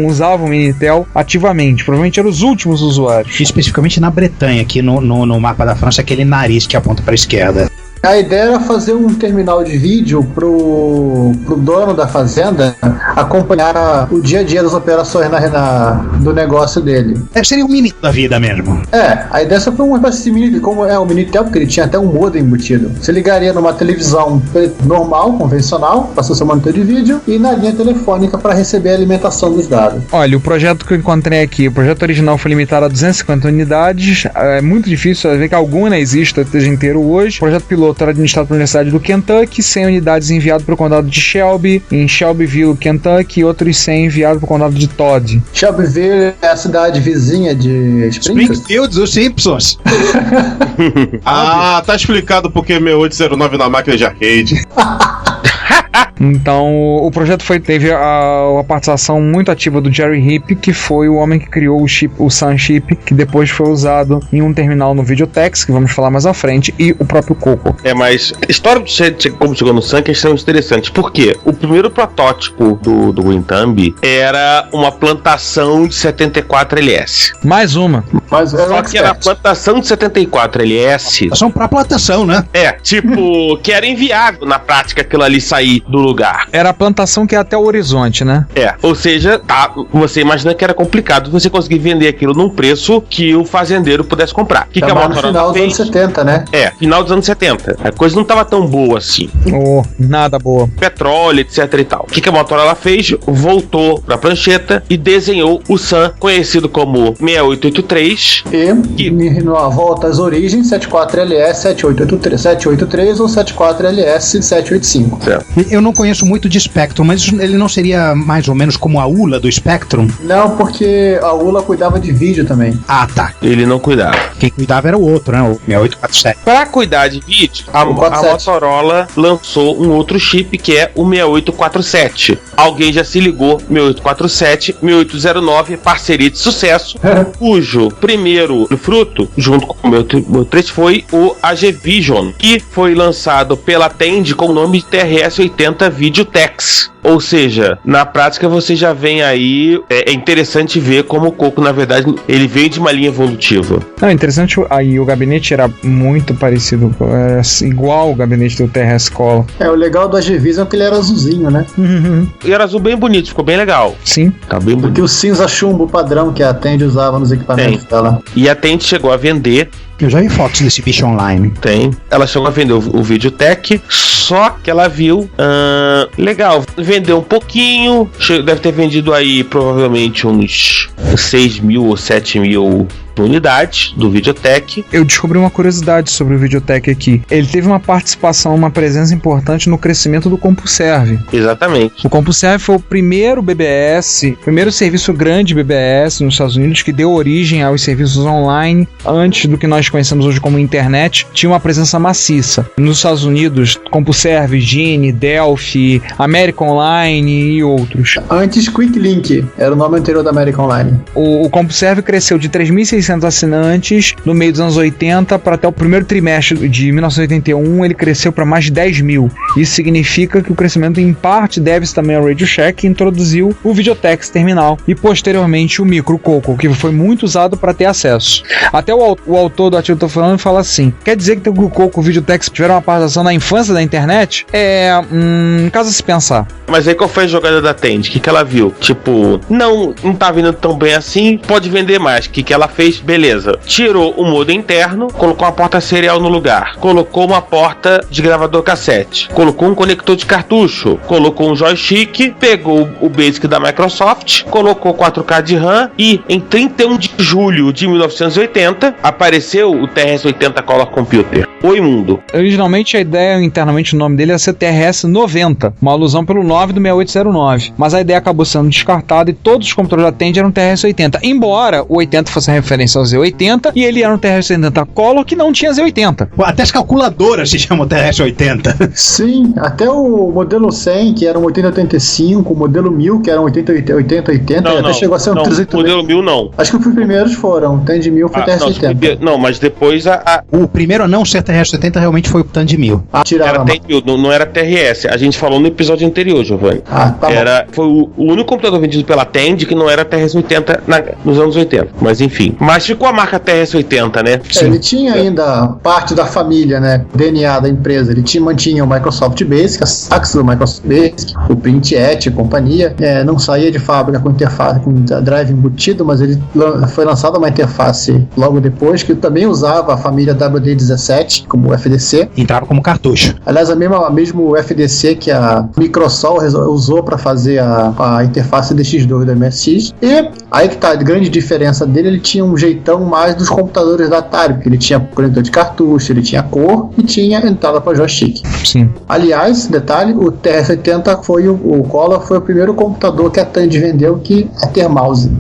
Usavam o Minitel ativamente. Provavelmente eram os últimos usuários. Especificamente na Bretanha, aqui no mapa da França, aquele nariz que aponta para a esquerda. A ideia era fazer um terminal de vídeo pro dono da fazenda acompanhar o dia a dia das operações do negócio dele. Seria um mini da vida mesmo. A ideia só foi uma espécie de mini, como é o Minitel, porque ele tinha até um modem embutido. Você ligaria numa televisão normal, convencional, para seu monitor de vídeo, e na linha telefônica para receber a alimentação dos dados. Olha, o projeto que eu encontrei aqui, o projeto original foi limitado a 250 unidades. É muito difícil ver que alguma exista esteja inteiro hoje. O projeto piloto era administrado pela Universidade do Kentucky, 100 unidades enviado para o condado de Shelby, em Shelbyville, Kentucky, e outros 100 enviados para o condado de Todd. Shelbyville é a cidade vizinha de Springfield dos Simpsons. Tá explicado porque 6809 na máquina de arcade. Então, o projeto teve a participação muito ativa do Jerry Heap, que foi o homem que criou o Sun Chip, que depois foi usado em um terminal no Videotex, que vamos falar mais à frente, e o próprio Coco. Mas a história de como chegou no Sun é extremamente interessante. Por quê? O primeiro protótipo do Green Thumb era uma plantação de 74LS. Mais uma. Só que era a plantação de 74LS. São pra plantação, né? Que era inviável na prática aquilo ali sair do lugar. Era a plantação que é até o horizonte, né? Ou seja, você imagina que era complicado você conseguir vender aquilo num preço que o fazendeiro pudesse comprar. Que a Motorola no final dos anos 70, né? Final dos anos 70. A coisa não estava tão boa assim. Nada boa. Petróleo, etc e tal. O que a Motorola fez? Voltou pra prancheta e desenhou o Sun, conhecido como 6883. E na volta às origens, 74LS 783 ou 74LS 785. Eu não conheço muito de Spectrum, mas ele não seria mais ou menos como a ULA do Spectrum? Não, porque a ULA cuidava de vídeo também. Tá. Ele não cuidava. Quem cuidava era o outro, né? O 6847. Para cuidar de vídeo, a Motorola lançou um outro chip que é o 6847. Alguém já se ligou? 6847, 6809, parceria de sucesso, cujo primeiro fruto, junto com o 6803, foi o AG Vision, que foi lançado pela Tandy com o nome de TRS-80 Videotex. Ou seja, na prática você já vem aí, é interessante ver como o Coco, na verdade, ele veio de uma linha evolutiva. Não, interessante, aí o gabinete era muito parecido, era igual o gabinete do TRS Color. O legal do AG Vision é que ele era azulzinho, né? E era azul bem bonito, ficou bem legal. Sim. Tá bem bonito. Porque o cinza chumbo padrão que a Tandy usava nos equipamentos dela. E a Tandy chegou a vender. Eu já vi fotos desse bicho online. Tem. Ela chegou a vender o Videotech, só que ela viu, legal, vendeu um pouquinho, deve ter vendido aí provavelmente uns 6 mil ou 7 mil unidades do Videotech. Eu descobri uma curiosidade sobre o Videotech aqui. Ele teve uma participação, uma presença importante no crescimento do CompuServe. Exatamente. O CompuServe foi o primeiro BBS, primeiro serviço grande BBS nos Estados Unidos que deu origem aos serviços online. Antes do que nós conhecemos hoje como internet, tinha uma presença maciça. Nos Estados Unidos, CompuServe, Genie, Delphi, American Online e outros. Antes, QuickLink era o nome anterior da American Online. O CompuServe cresceu de 3.600 1.600 assinantes no meio dos anos 80 para até o primeiro trimestre de 1981 ele cresceu para mais de 10 mil. Isso significa que o crescimento em parte deve-se também ao Radio Shack, que introduziu o Videotex Terminal e posteriormente o Micro Coco, que foi muito usado para ter acesso. Até o autor do artigo que eu tô falando fala assim: quer dizer que o Coco e o Videotex tiveram uma participação na infância da internet? Caso a se pensar. Mas aí qual foi a jogada da Tandy? O que ela viu? Tipo, não tá vindo tão bem assim, pode vender mais. O que ela fez? Beleza. Tirou o modem interno, colocou uma porta serial no lugar, colocou uma porta de gravador cassete, colocou um conector de cartucho, colocou um joystick, pegou o Basic da Microsoft, colocou 4K de RAM e em 31 de julho de 1980 apareceu o TRS-80 Color Computer. Oi, mundo. Originalmente a ideia, internamente o nome dele ia ser TRS-90, uma alusão pelo 9 do 6809, mas a ideia acabou sendo descartada e todos os computadores da Tandy eram TRS-80, embora o 80 fosse referência ao Z80 e ele era um TRS-80 Color que não tinha Z80. Até as calculadoras se chamam TRS-80. Sim, até o modelo 100, que era um 8085, o modelo 1000, que era um 8080, até chegou a ser um 380. O modelo 1000 não. Acho que os primeiros foram, o Tandy 1000 foi TRS-80. Não, mas depois o primeiro a não ser TRS-80 realmente foi o Tandy 1000. Era Tandy 1000, não era TRS. A gente falou no episódio anterior, Giovanni. Foi o único computador vendido pela Tandy que não era TRS-80 nos anos 80. Mas enfim. Mas ficou a marca TRS-80, né? Ele tinha ainda parte da família, né? DNA da empresa. Ele mantinha o Microsoft Basic, a Sax do Microsoft Basic, o Print-Et e companhia. Não saía de fábrica com interface, com drive embutido, mas ele foi lançada uma interface logo depois, que também usava a família WD17 como FDC. Entrava como cartucho. Aliás, mesmo FDC que a Microsoft usou para fazer a interface DX2 do MSX. E aí que tá a grande diferença dele, ele tinha um jeitão mais dos computadores da Atari, porque ele tinha conector de cartucho, ele tinha cor e tinha entrada para joystick. Sim. Aliás, detalhe, o TRS-80 foi o Color foi o primeiro computador que a Tandy vendeu que a ter mouse.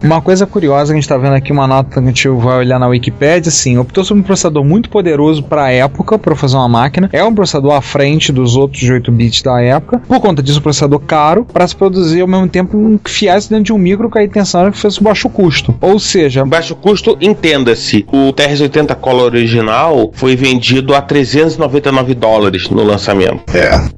Uma coisa curiosa que a gente tá vendo aqui, uma nota que a gente vai olhar na Wikipedia, assim, optou-se por um processador muito poderoso para a época, para fazer uma máquina. É um processador à frente dos outros de 8 bits da época. Por conta disso, um processador caro para se produzir ao mesmo tempo enfiar-se dentro de um micro, que a intenção era que fosse baixo custo. Ou seja, baixo custo, entenda-se. O TRS-80 Color original foi vendido a $399 no lançamento.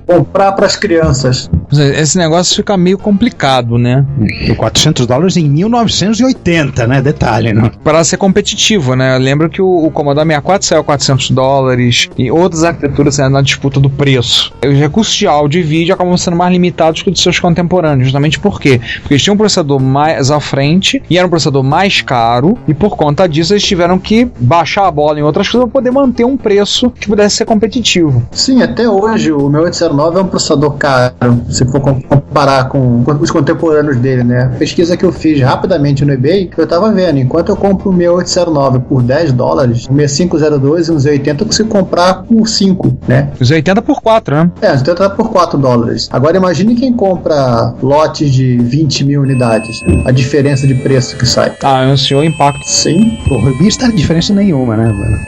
Comprar para as crianças. Esse negócio fica meio complicado, né? E $400 em 1980, né? Detalhe, né? Para ser competitivo, né? Eu lembro que o Commodore 64 saiu a $400 e outras arquiteturas saíram na disputa do preço. Os recursos de áudio e vídeo acabam sendo mais limitados que os de seus contemporâneos. Justamente por quê? Porque eles tinham um processador mais à frente e era um processador mais caro, e por conta disso eles tiveram que baixar a bola em outras coisas para poder manter um preço que pudesse ser competitivo. Sim, até hoje o 6809 é um processador caro, se for comparar com os contemporâneos dele, né? A pesquisa que eu fiz rapidamente no eBay, eu tava vendo, enquanto eu compro o 6809 por $10, o 6502 e um Z80 eu consigo comprar por 5, né? Os 80 por 4, né? Os 80 por $4. Agora imagine quem compra lotes de 20 mil unidades, a diferença de preço que sai. Anunciou impacto. Sim. Porra, o bicho tá diferença nenhuma, né, mano?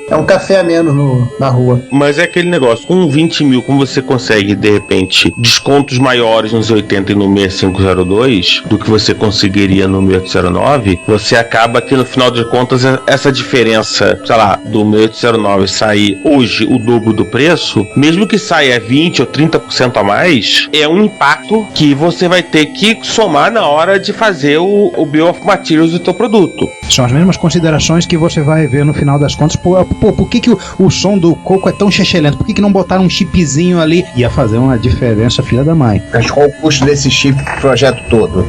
É um café a menos na rua. Mas é aquele negócio, com 20 mil, como você consegue, de repente, descontos maiores nos 80 e no 6502 do que você conseguiria no 6809, você acaba que no final de contas essa diferença, sei lá, do 6809 sair hoje o dobro do preço, mesmo que saia 20 ou 30% a mais, é um impacto que você vai ter que somar na hora de fazer o Bill of Materials do teu produto. São as mesmas considerações que você vai ver no final das contas. Por que o som do Coco é tão chechelento? Por que não botaram um chipzinho ali? Ia fazer uma diferença, filha da mãe. Mas qual o custo desse chip pro projeto todo?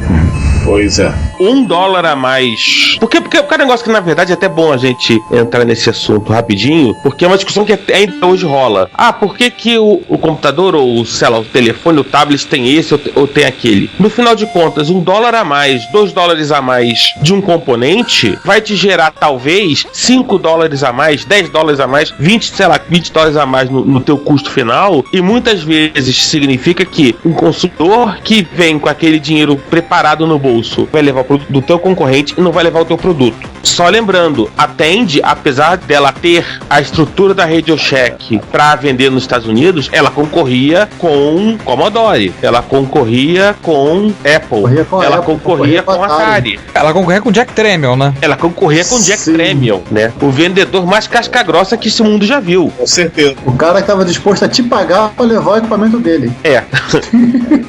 Pois é. $1 a mais. Porque o negócio que na verdade é até bom a gente entrar nesse assunto rapidinho, porque é uma discussão que ainda hoje rola. Por que o computador ou, sei lá, o telefone, o tablet tem esse ou tem aquele? No final de contas, $1 a mais, $2 a mais de um componente vai te gerar talvez $5 a mais, $10 a mais, $20 a mais no teu custo final, e muitas vezes significa que que um consumidor que vem com aquele dinheiro preparado no bolso vai levar o produto do teu concorrente e não vai levar o teu produto. Só lembrando, a Tandy, apesar dela ter a estrutura da Radio Shack para vender nos Estados Unidos, ela concorria com Commodore, ela concorria com Apple, ela concorria com Atari. Ela concorria com Jack Tramiel, né? Ela concorria com Jack Tramiel, né? O vendedor mais casca-grossa que esse mundo já viu. Com certeza. O cara que tava disposto a te pagar pra levar o equipamento dele. É.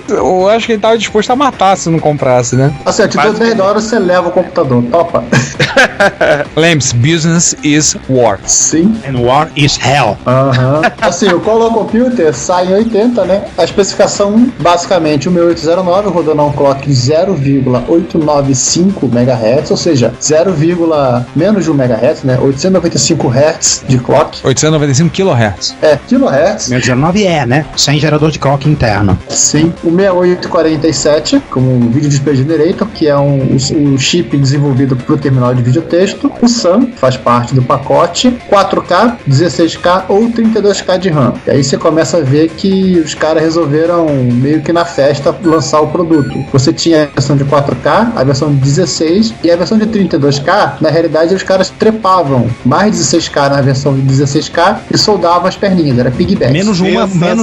Eu acho que ele tava disposto a matar se não comprasse, né? Assim, eu te dou 10 horas, você leva o computador. Topa. Lembre-se, business is war. Sim. And war is hell. Assim, o Color Computer sai em 80, né? A especificação, basicamente, o 1809 rodando a um clock de 0,895 MHz, ou seja, menos de 1 MHz, né? 895 Hz de clock. 895 kHz. Kilohertz. 19 né? Sem gerador de clock interno. Sim. O 6847, como um Video Display Generator, que é um chip desenvolvido para o terminal de videotexto. O SAM faz parte do pacote. 4K, 16K ou 32K de RAM. E aí você começa a ver que os caras resolveram, meio que na festa, lançar o produto. Você tinha a versão de 4K, a versão de 16 e a versão de 32K, na realidade os caras trepavam mais 16K na versão de 16K e soldavam as perninhas, era piggyback. Menos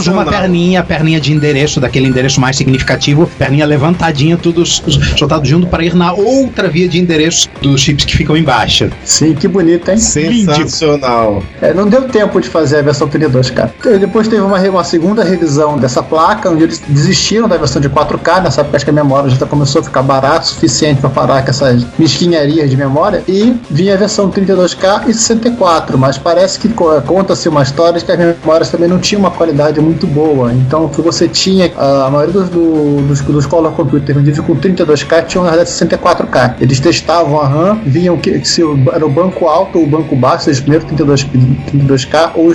uma perninha de endereço, daquele endereço mais significativo, perninha levantadinha, tudo soltado junto para ir na outra via de endereço dos chips que ficam embaixo. Sim, que bonito, hein? Sensacional. Não deu tempo de fazer a versão 32K. Depois teve uma segunda revisão dessa placa, onde eles desistiram da versão de 4K, nessa época acho que a memória já começou a ficar barata o suficiente para parar com essas mesquinharias de memória, e vinha a versão 32K e 64, mas parece que conta-se uma história de que as memórias também não tinham uma qualidade muito boa, então que você tinha, a maioria dos Color Computer vendidos com 32K tinham na verdade 64K. Eles testavam a RAM, viam que se era o banco alto ou o banco baixo, seja o primeiro 32K ou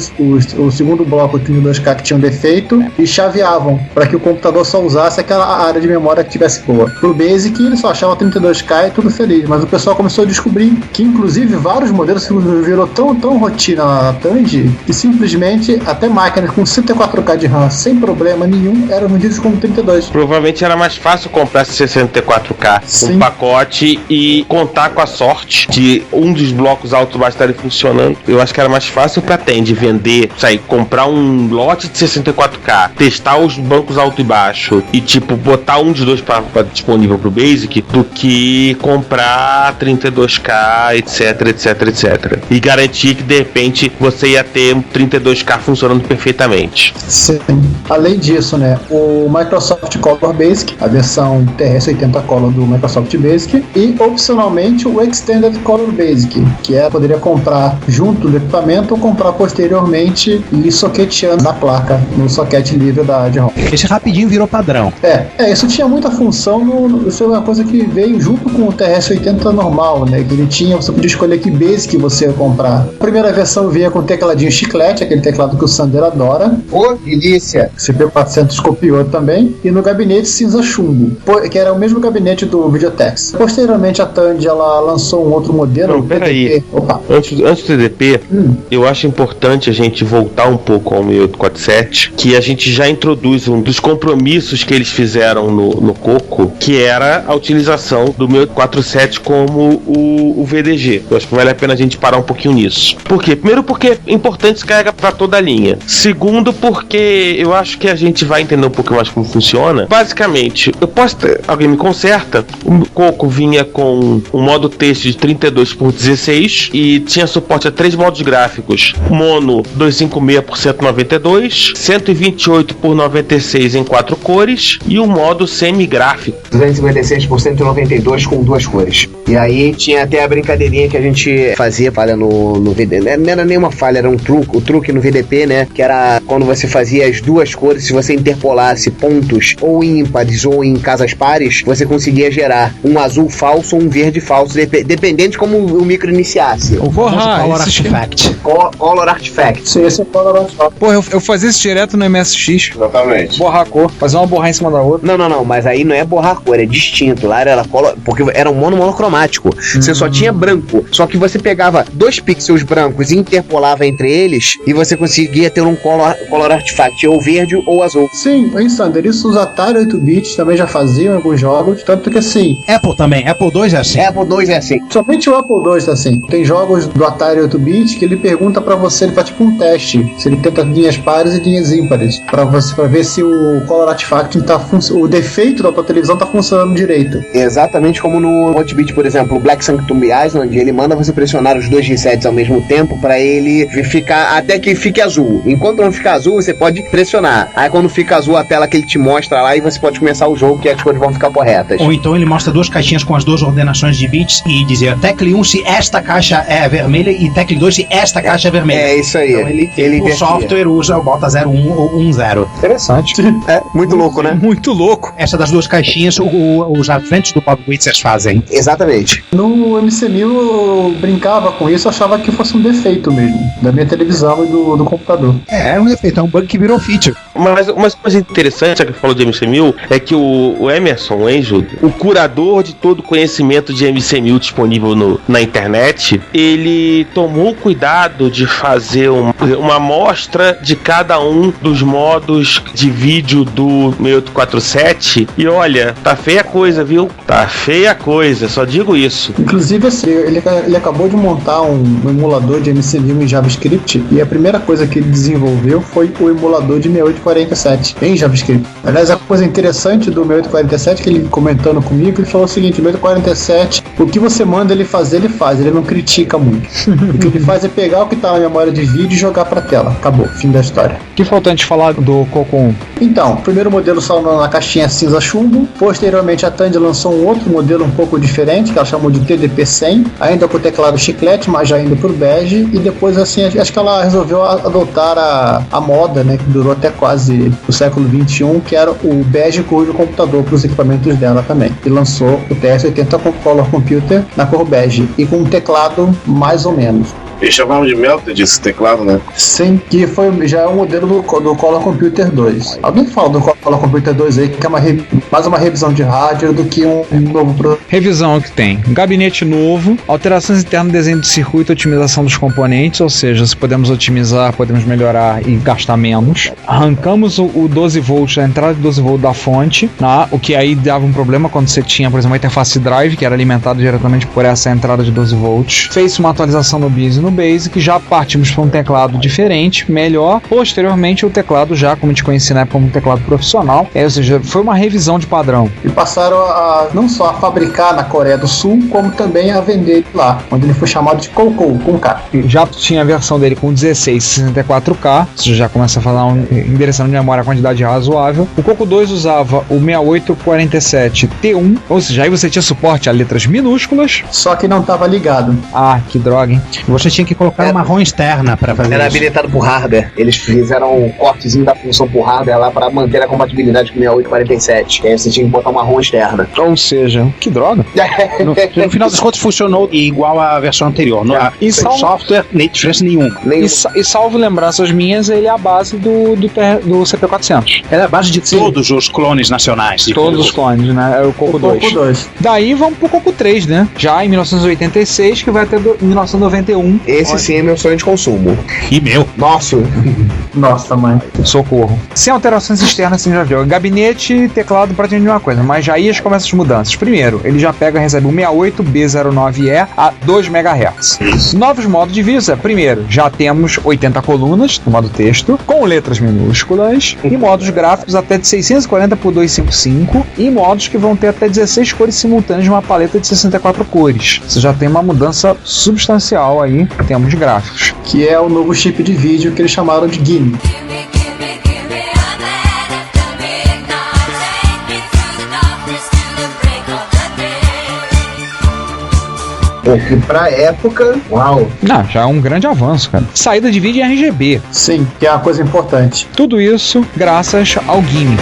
o segundo bloco 32K que tinha um defeito, e chaveavam para que o computador só usasse aquela área de memória que tivesse boa. Pro Basic ele só achava 32K e tudo feliz, mas o pessoal começou a descobrir que inclusive vários modelos virou tão rotina na Tandy que simplesmente até máquinas com 64K de RAM sem problema nenhum eram vendidos como 32. Provavelmente era mais fácil comprar esse 64K um pacote e contar com a sorte de um dos blocos altos baixos estarem funcionando. Eu acho que era mais fácil pra Tandy vender, comprar um lote de 64K, testar os bancos alto e baixo e botar um dos dois pra disponível pro Basic, do que comprar 32K, etc. E garantir que de repente você ia ter um 32K funcionando perfeitamente. Sim. Além disso, né, o Microsoft Color Basic, a versão TRS-80 Color do Microsoft Basic, e opcionalmente o Extended Color Basic, que poderia comprar junto do equipamento ou comprar posteriormente e soqueteando na placa, no soquete livre de ROM. Esse rapidinho virou padrão. Isso tinha muita função, isso é uma coisa que veio junto com o TRS-80 normal, né, que ele tinha, você podia escolher que basic você ia comprar. A primeira versão vinha com tecladinho chiclete, aquele teclado que o Sander adora. Delícia! CP400 copiou também, e no gabinete cinza chumbo, que era o mesmo gabinete do Videotex. Posteriormente a Tandy ela lançou um outro modelo. Não, peraí. Antes do TDP, eu acho importante a gente voltar um pouco ao 6847, que a gente já introduz um dos compromissos que eles fizeram no Coco, que era a utilização do 6847 como o VDG. Eu acho que vale a pena a gente parar um pouquinho nisso. Por quê? Primeiro porque é importante se carregar para toda a linha. Segundo porque eu acho que a gente vai entender um pouco mais como funciona. Basicamente, alguém me conserta, o Coco vinha com um modo texto de 32x16 e tinha suporte a 3 modos gráficos: mono 256x192, 128x96 em 4 cores e o modo semigráfico 256x192 com 2 cores. E aí tinha até a brincadeirinha que a gente fazia, falha no VDP, não era nenhuma falha, era um truque no VDP, né, que era quando você fazia as duas cores, se você interpolasse pontos ou ímpares ou em casas pares, você conseguia gerar um azul falso ou um verde falso, dependente de como o micro iniciasse. O Color Artifact. Color Artifact. Sim, esse é o Color Artifact. Pô, eu fazia isso direto no MSX. Exatamente. Borrar a cor, fazer uma borrar em cima da outra. Não, mas aí não é borrar a cor, é distinto. Lá era porque era um monocromático. Você só tinha branco. Só que você pegava 2 pixels brancos e interpolava entre eles e você conseguia ter um color artifact, ou verde ou azul. Sim, Sim, Sander, isso os Atari 8-bits também já faziam alguns jogos, tanto que assim... Apple também, Apple II é assim. Apple II é assim. Somente o Apple II é assim. Tem jogos do Atari 8-bit que ele pergunta pra você, ele faz tipo um teste, se ele tenta linhas pares e linhas ímpares, pra ver se o Color Artifact o defeito da tua televisão tá funcionando direito. Exatamente como no 8-bit, por exemplo, o Black Sanctum Island, ele manda você pressionar os dois resets ao mesmo tempo pra ele ficar até que fique azul. Enquanto não ficar azul, você pode pressionar. Aí quando fica azul a tela que ele te mostra lá e você pode começar o jogo que as cores vão ficar corretas. Ou então ele mostra duas caixinhas com as duas ordenações de bits e dizer tecle 1 se esta caixa é vermelha e tecle 2 se esta caixa é vermelha. É isso aí. Então o software bota 01 ou 10. Interessante. É, muito louco, né? Muito louco. Essa das duas caixinhas os adventos do Bob Witzers fazem. Exatamente. No MC1000 eu brincava com isso, achava que fosse um defeito mesmo, da minha televisão e do computador. É um defeito, é um bug que virou feature. Mas uma coisa interessante que falou de MC1000 é que o Emerson Angel, o curador de todo o conhecimento de MC1000 disponível na internet, ele tomou cuidado de fazer uma amostra de cada um dos modos de vídeo do 6847 e olha, tá feia a coisa, viu? Tá feia a coisa, só digo isso. Inclusive assim, ele acabou de montar um emulador de MC1000 em JavaScript e a primeira coisa que ele desenvolveu foi o emulador de 6847 em JavaScript. Aliás, a coisa interessante do 6847 que ele comentando comigo, ele falou o seguinte: 6847, o que você manda ele fazer, ele faz, ele não critica muito. O que ele faz é pegar o que tá na memória de vídeo e jogar pra tela. Acabou, fim da história. Que falta antes de falar do Coco 1? Então, o primeiro modelo saiu na caixinha cinza chumbo, posteriormente a Tandy lançou um outro modelo um pouco diferente, que ela chamou de TDP-100, ainda com o teclado chiclete, mas já indo pro bege, e depois assim, acho que ela resolveu adotar a moda, né, que durou até quase o século XXI, que era o bege cor do computador para os equipamentos dela também, e lançou o TS-80 com Color Computer na cor bege, e com um teclado mais ou menos. Eles chamavam de Melted esse teclado, né? Sim, que já é um modelo do Color Computer 2. Alguém fala do Color Computer 2 aí, que é mais uma revisão de hardware do que um novo produto. Revisão que tem gabinete novo, alterações internas no desenho do circuito, otimização dos componentes, ou seja, se podemos otimizar, podemos melhorar e gastar menos. Arrancamos o 12 volts, a entrada de 12 volts da fonte, o que aí dava um problema quando você tinha, por exemplo, uma interface drive, que era alimentada diretamente por essa entrada de 12 volts. Fez uma atualização no BIOS e no Basic, já partimos para um teclado diferente, melhor. Posteriormente, o teclado já, como a gente conhecia na época, como um teclado profissional, ou seja, foi uma revisão de padrão. E passaram não só a fabricar na Coreia do Sul, como também a vender lá, onde ele foi chamado de Coco, com K. Já tinha a versão dele com 16 e 64K, ou seja, já começa a falar endereçando de memória a quantidade razoável. O Coco 2 usava o 6847 T1, ou seja, aí você tinha suporte a letras minúsculas. Só que não estava ligado. Ah, que droga, hein? Você tinha que colocar uma ROM externa para fazer Era isso. habilitado por hardware. Eles fizeram um cortezinho da função por hardware lá para manter a compatibilidade com o 6847. Aí você tinha que botar uma ROM externa. Ou seja, que droga. No final das contas funcionou igual à versão anterior. E software, nem diferença nenhuma. E salvo lembranças minhas, ele é a base do CP400. É a base de todos os clones nacionais. Todos os clones, né? É o Coco 2. Daí vamos pro Coco 3, né? Já em 1986, que vai até 1991. Esse sim é meu sonho de consumo. E meu. Nossa, mãe. Socorro. Sem alterações externas, você já viu. Gabinete e teclado praticamente uma coisa, mas já aí começam as mudanças. Primeiro, ele já recebe o 68B09E a 2 MHz. Novos modos de vídeo. Primeiro, já temos 80 colunas no modo texto, com letras minúsculas, e modos gráficos até de 640 por 255, e modos que vão ter até 16 cores simultâneas de uma paleta de 64 cores. Você já tem uma mudança substancial aí em termos de gráficos. Que é o novo chip de vídeo que eles chamaram de Gimme. Porque pra época, uau! Não, já é um grande avanço, cara. Saída de vídeo em RGB. Sim, que é uma coisa importante. Tudo isso graças ao Gimme.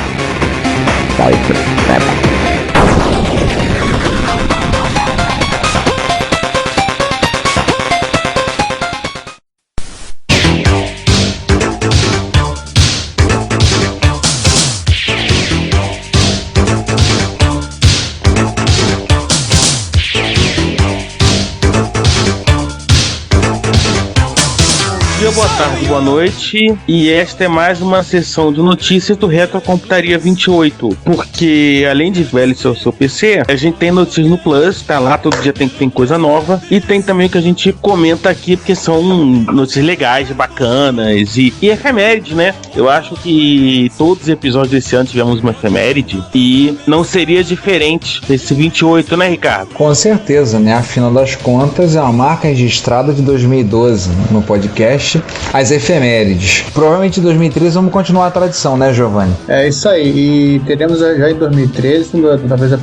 boa tarde, boa noite. E esta é mais uma sessão de notícias do Retrocomputaria 28. Porque além de velho seu PC, a gente tem notícias no Plus, tá lá, todo dia tem coisa nova. E tem também o que a gente comenta aqui, porque são notícias legais, bacanas e efemérides, né? Eu acho que todos os episódios desse ano tivemos uma efeméride e não seria diferente desse 28, né, Ricardo? Com certeza, né? Afinal das contas, é uma marca registrada de 2012 no podcast As Efemérides. Provavelmente em 2013 vamos continuar a tradição, né, Giovanni? É isso aí. E teremos já em 2013, talvez a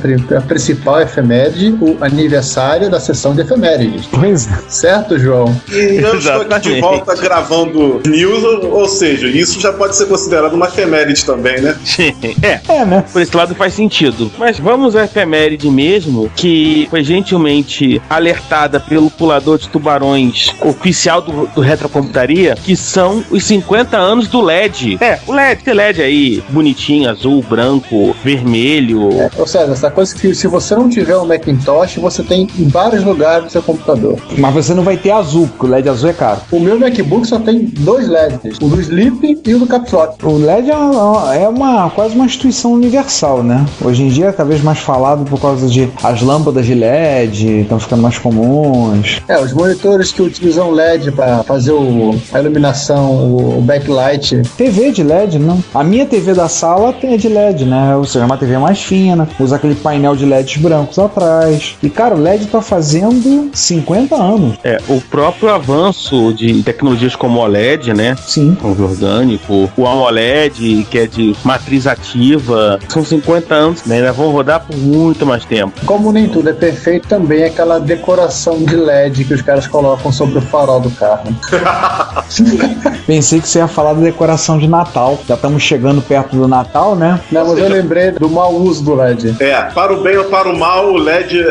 principal efeméride, o aniversário da sessão de efemérides. Pois é. Certo, João? E eu estou aqui de volta gravando news, ou seja, isso já pode ser considerado uma efeméride também, né? Né? Por esse lado faz sentido. Mas vamos à efeméride mesmo, que foi gentilmente alertada pelo pulador de tubarões oficial do Retrocomputaria, que são os 50 anos do LED. O LED, tem LED aí, bonitinho, azul, branco, vermelho. Ou seja, essa coisa que se você não tiver um Macintosh, você tem em vários lugares no seu computador. Mas você não vai ter azul, porque o LED azul é caro. O meu MacBook só tem 2 LEDs, o do Sleep e o do Caps Lock. O LED é quase uma instituição universal, né? Hoje em dia é cada vez mais falado por causa de as lâmpadas de LED estão ficando mais comuns. Os monitores que utilizam LED para fazer a iluminação, o backlight. TV de LED, não. A minha TV da sala é de LED, né? Ou seja, uma TV mais fina, usa aquele painel de LEDs brancos atrás. E, cara, o LED tá fazendo 50 anos. O próprio avanço de tecnologias como o OLED, né? Sim. O orgânico, o AMOLED, que é de matriz ativa, são 50 anos, né? Ainda vão rodar por muito mais tempo. Como nem tudo é perfeito, também é aquela decoração de LED que os caras colocam sobre o farol do carro. Pensei que você ia falar da decoração de Natal. Já estamos chegando perto do Natal, né? Não, mas eu lembrei do mau uso do LED. Para o bem ou para o mal, o LED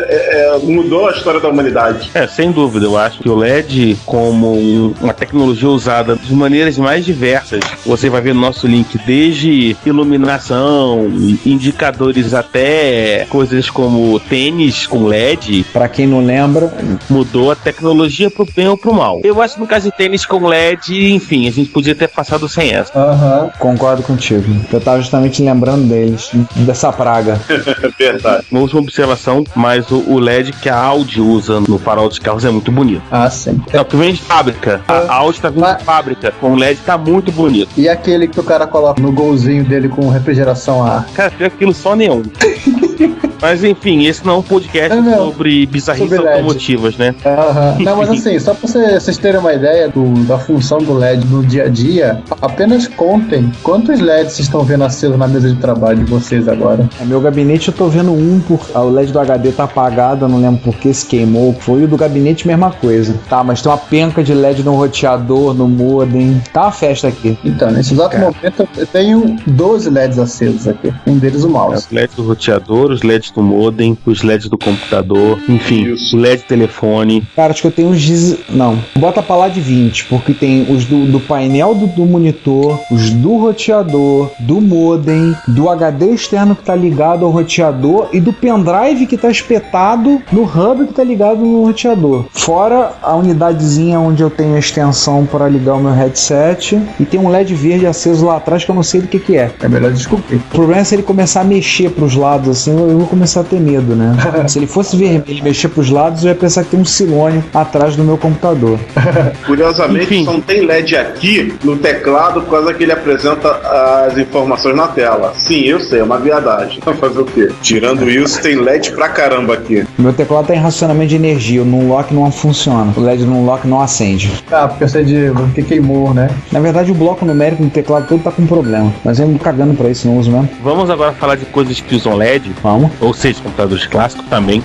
mudou a história da humanidade. Sem dúvida, eu acho que o LED, como uma tecnologia usada de maneiras mais diversas, você vai ver no nosso link, desde iluminação, indicadores até coisas como tênis com LED. Pra quem não lembra, mudou a tecnologia pro bem ou pro mal. Eu acho que no caso de tênis com LED, enfim, a gente podia ter passado sem essa. Concordo contigo. Eu tava justamente lembrando deles, dessa praga. Verdade. Uma última observação, mas o LED que a Audi usa no farol dos carros é muito bonito. Sim. É o que vem de fábrica. A Audi tá vindo de fábrica. Com o LED tá muito bonito. E aquele que o cara coloca no golzinho dele com refrigeração a ar? Cara, tem aquilo só neon. Mas enfim, esse não é um podcast sobre bizarrices automotivas, né? Não, mas assim, só pra vocês terem uma ideia da função do LED no dia a dia, apenas contem quantos LEDs vocês estão vendo aceso na mesa de trabalho de vocês agora. Meu gabinete eu tô vendo o LED do HD tá apagado, eu não lembro por que se queimou. Foi o do gabinete, mesma coisa. Tá, mas tem uma penca de LED no roteador, no modem. Tá uma festa aqui. Então, nesse exato momento eu tenho 12 LEDs acesos aqui. Um deles o mouse. Os LEDs do roteador, os LEDs do modem, os LEDs do computador, enfim, o LED telefone. Cara, acho que eu tenho uns... Não, bota pra lá de 20, porque tem os do painel do monitor, os do roteador, do modem, do HD externo que tá ligado ao roteador e do pendrive que tá espetado no hub que tá ligado no roteador. Fora a unidadezinha onde eu tenho a extensão para ligar o meu headset e tem um LED verde aceso lá atrás que eu não sei do que é. É melhor descobrir. O problema é se ele começar a mexer pros lados assim, eu vou começar a ter medo, né? Se ele fosse vermelho e mexer pros lados, eu ia pensar que tem um silônio atrás do meu computador. Curiosamente, só não tem LED aqui no teclado por causa que ele apresenta as informações na tela. Sim, eu sei, é uma viadagem. Fazer o quê? Tirando isso, tem LED pra caramba aqui. Meu teclado tá em racionamento de energia, o Numlock não funciona. O LED Numlock não acende. Porque eu sei porque queimou, né? Na verdade, o bloco numérico do teclado todo tá com problema. Mas eu ando cagando pra isso, não uso mesmo. Vamos agora falar de coisas que usam LED. Vamos. Ou seja, computadores clássicos também.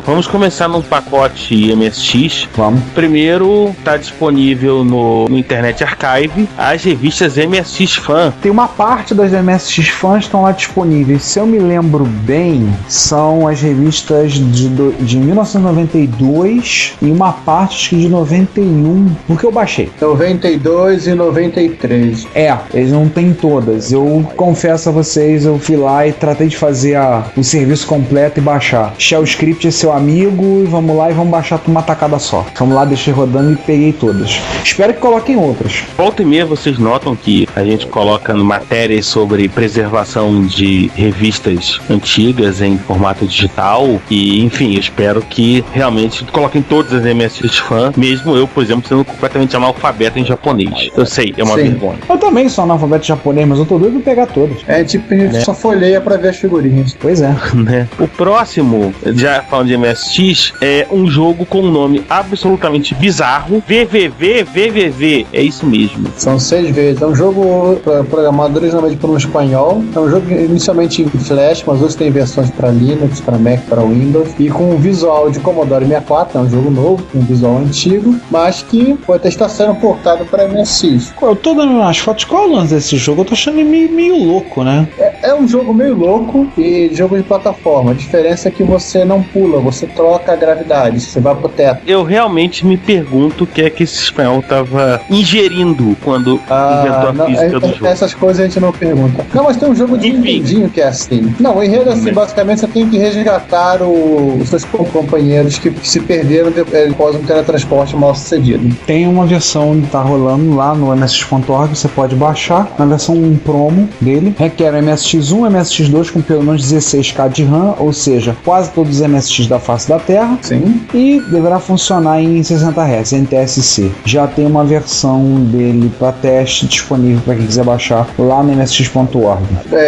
Vamos começar num pacote MSX. Vamos. Primeiro, tá disponível no Internet Archive as revistas MSX Fan. Tem uma parte das MSX Fan estão lá disponíveis. Se eu me lembro bem, são as revistas de 1992 e uma parte acho que de 91, porque eu baixei. 92 e 93. Eles não tem todas. Eu confesso a vocês, eu fui lá e tratei de fazer o serviço completo e baixar. Shell Script é seu amigo e vamos lá e vamos baixar uma tacada só. Vamos lá, deixei rodando e peguei todas. Espero que coloquem outras. Volta e meia vocês notam que a gente coloca matérias sobre preservação de revistas antigas em formato digital e, enfim, eu espero que realmente coloquem todas as MSX fã, mesmo eu, por exemplo, sendo completamente analfabeto em japonês. Eu sei, é uma vergonha. Eu também sou analfabeto japonês, mas eu tô doido de pegar todas. A gente só folheia pra ver as figurinhas. Pois é. Né? O próximo, já falando de MSX, é um jogo com um nome absolutamente bizarro, VVV. É isso mesmo. São 6 vezes. É um jogo programado originalmente por um espanhol. É um jogo inicialmente em Flash, mas hoje tem versões para Linux, para Mac, para Windows. E com um visual de Commodore 64, é um jogo novo, com um visual antigo, mas que pode estar sendo portado para MSX. Eu tô dando umas fotos. Qual é o lance desse jogo? Eu tô achando ele meio louco, né? É um jogo meio louco e jogo de plataforma. A diferença é que você não pula, você troca a gravidade, você vai pro teto. Eu realmente me pergunto o que é que esse espanhol tava ingerindo quando inventou a física do jogo. Essas coisas a gente não pergunta. Não, mas tem um jogo de Nintendinho que é assim. Não, o enredo é assim, basicamente você tem que resgatar os seus companheiros que se perderam após um teletransporte mal sucedido. Tem uma versão que tá rolando lá no MSX.org, você pode baixar, na versão promo dele. Requer o MSX1, MSX2 com pelo menos 16K de RAM, ou seja, quase todos os MSX da face da Terra. Sim. E deverá funcionar em 60 Hz, NTSC. Já tem uma versão dele para teste disponível para quem quiser baixar lá no MSX.org.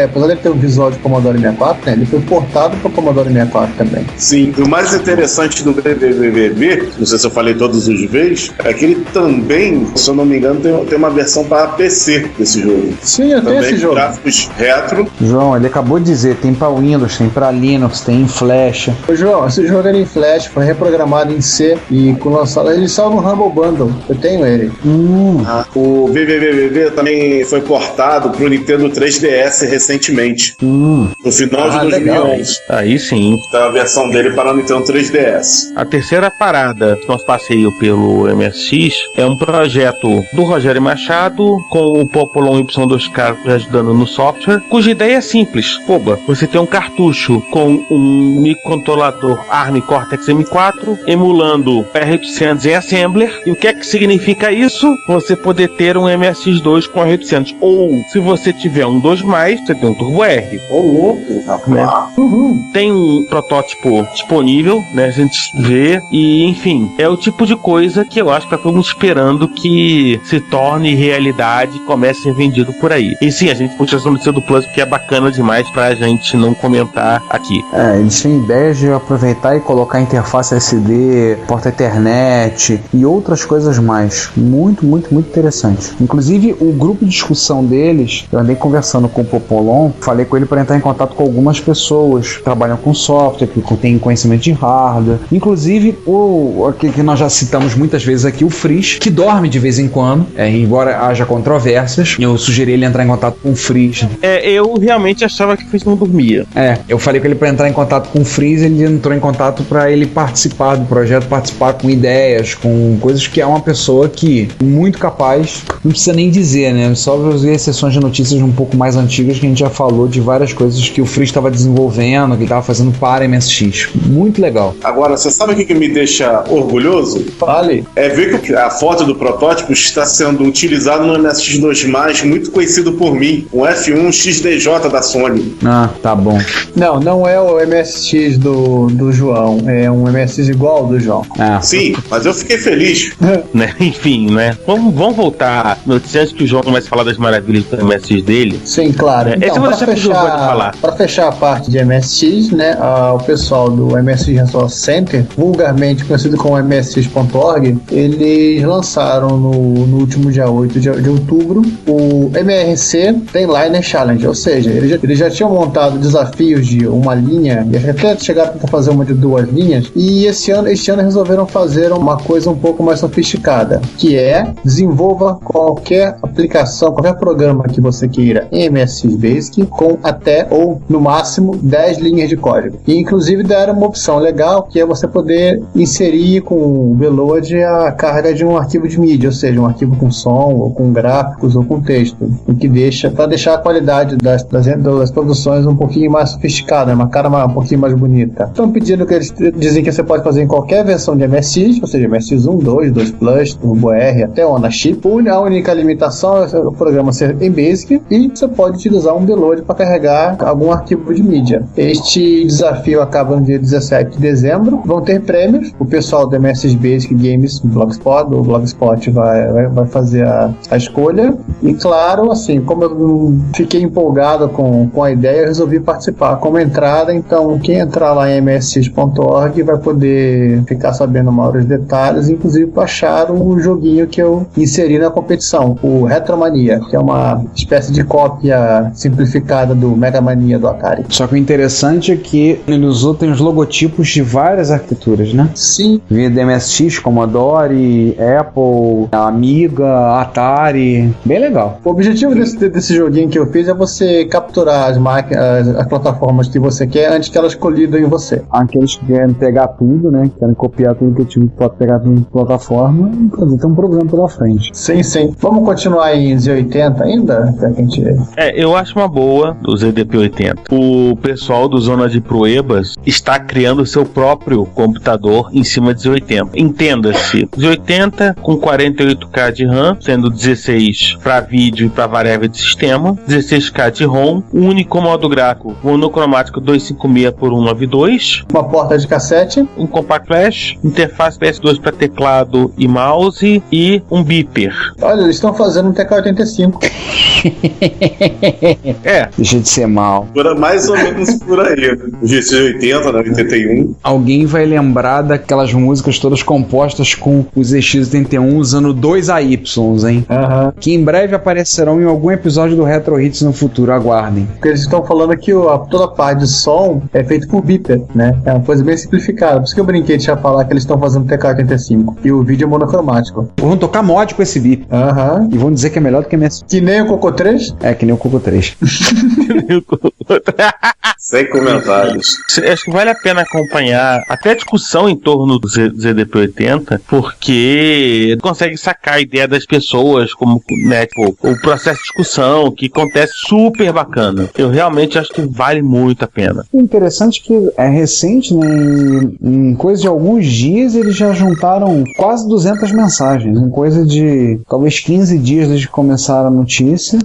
Apesar de ter um visual de Commodore 64, né, ele foi portado para Commodore 64 também. Sim, e o mais interessante do VVV, não sei se eu falei todos os vezes, é que ele também, se eu não me engano, tem uma versão para PC desse jogo. Sim, eu tenho esse jogo. Gráficos retro. João, ele acabou de dizer, tem para Windows, tem para Linux, tem em Flash. Ô João, esse jogo era em Flash, foi reprogramado em C e com lançado, ele saiu no Humble Bundle, eu tenho ele. O VVVV também foi portado pro Nintendo 3DS recentemente, no final de 2011. Aí sim. Tá a versão dele para o Nintendo 3DS. A terceira parada do nosso passeio pelo MSX é um projeto do Rogério Machado com o Popolon Y2K ajudando no software, cuja ideia é simples. Você tem um cartucho com um microcontrolador ARM Cortex M4 emulando R800 em Assembler. E o que é que significa isso? Você poder ter um MSX2 com R800. Ou, se você tiver um 2+, você tem um Turbo R. Né? Tem um protótipo disponível, né? A gente vê. E, enfim, é o tipo de coisa que eu acho que tá todo mundo esperando que se torne realidade e comece a ser vendido por aí. E sim, a gente puxa essa notícia do Plus porque é bacana demais pra gente não comentar aqui. Eles têm ideia de aproveitar e colocar interface SD, porta Ethernet e outras coisas mais. Muito interessante. Inclusive, o grupo de discussão deles, eu andei conversando com o Popolon, falei com ele para entrar em contato com algumas pessoas que trabalham com software, que têm conhecimento de hardware. Inclusive, o que nós já citamos muitas vezes aqui, o Frisch, que dorme de vez em quando, embora haja controvérsias. Eu sugeri ele entrar em contato com o Frisch. Eu realmente achava que o Frisch não dormia. Eu falei com ele para entrar em contato com o Frisch, ele entrou em contato para ele participar do projeto, participar com ideias, com coisas, que é uma pessoa que muito capaz, não precisa nem dizer, né? Só ver sessões de notícias um pouco mais antigas que a gente já falou de várias coisas que o Frisch estava desenvolvendo, que estava fazendo para MSX. Muito legal. Agora, você sabe o que me deixa orgulhoso? Fale. É ver que a foto do protótipo está sendo utilizado no MSX2+, muito conhecido por mim, um F1 XDJ da Sony. Tá bom. Não é o MSX do João, é um MSX igual ao do João. Sim, mas eu fiquei feliz. Né? Enfim, né? Vamos voltar notícias que o João começa a falar das maravilhas do MSX dele. Sim, claro. Então, eu vou deixar pro João falar. Para fechar a parte de MSX, né, o pessoal do MSX Resource Center, vulgarmente conhecido como MSX.org, eles lançaram no último dia 8 de outubro o MRC Trainliner Challenge, ou seja, eles já tinham montado desafios de uma linha, e até chegaram a fazer uma de 2 linhas, e este ano resolveram fazer uma coisa um pouco mais sofisticada, que é desenvolva qualquer aplicação, qualquer programa que você queira em MSX Basic com até ou no máximo 10 linhas de código. E inclusive deram uma opção legal, que é você poder inserir com o Veload a carga de um arquivo de mídia, ou seja, um arquivo com som, ou com gráficos, ou com texto, o que para deixar a qualidade das produções um pouquinho mais sofisticadas, uma cara um pouquinho mais bonita. Estão pedindo que eles dizem que você pode fazer em qualquer versão de MSX, ou seja, MSX 1, 2, 2 Plus, Turbo R, até ONA Chip. A única limitação é o programa ser em Basic e você pode utilizar um Deload para carregar algum arquivo de mídia. Este desafio acaba no dia 17 de dezembro. Vão ter prêmios. O pessoal do MSX Basic Games Blogspot, o Blogspot vai fazer a escolha. E claro, assim, como eu fiquei empolgado com a ideia, eu resolvi participar como entrada. Então, quem entrar lá em msx.org vai poder ficar sabendo maiores detalhes, inclusive baixar o joguinho que eu inseri na competição, o Retromania, que é uma espécie de cópia simplificada do Mega Mania do Atari. Só que o interessante é que ele usou tem os logotipos de várias arquiteturas, né? Sim. Vinha do MSX, Commodore, Apple, Amiga, Atari. Bem legal. O objetivo desse joguinho que eu fiz é você capturar as máquinas, as plataformas que você quer antes que elas colidam em você. Aqueles que querem pegar tudo, né? Que querem copiar tudo que eu tive que pegar tudo em plataforma, tem um programa pela frente. Sim, sim. Vamos continuar em Z80 ainda? Pra gente... Eu acho uma boa do ZDP80. O pessoal do Zona de Proebas está criando seu próprio computador em cima de Z80. Entenda-se, Z80 com 48K de RAM, sendo 16 para vídeo e para variável de sistema, 16K de ROM, um único modo gráfico monocromático 256x192, uma porta de cassete, um compact flash, interface PS2 para teclado e mouse e um beeper. Olha, eles estão fazendo um TK-85. Deixa de ser mal. Mais ou menos por aí. O GX80, né? 81. Alguém vai lembrar daquelas músicas todas compostas com os ZX81 usando 2 AYs, hein? Que em breve aparecerão em algum episódio do Retro Hits no futuro, aguardem. Porque eles estão falando que toda a parte de som é feito por beeper, né? É uma coisa bem simplificada. Por isso que eu brinquei de já falar que eles estão fazendo TK-85. E o vídeo é monocromático. Vão tocar mod com esse beep. E vão dizer que é melhor do que MS. Que nem o Coco 3? É, que nem o Coco 3. Sem comentários. Acho que vale a pena acompanhar até a discussão em torno do ZDP80, porque consegue sacar a ideia das pessoas, como, né, tipo, o processo de discussão, que acontece super bacana. Eu realmente acho que vale muito a pena. O interessante é que é recente, né? Em coisa de alguns dias eles já juntaram quase 200 mensagens. Em coisa de talvez 15 dias desde que começaram a notícia,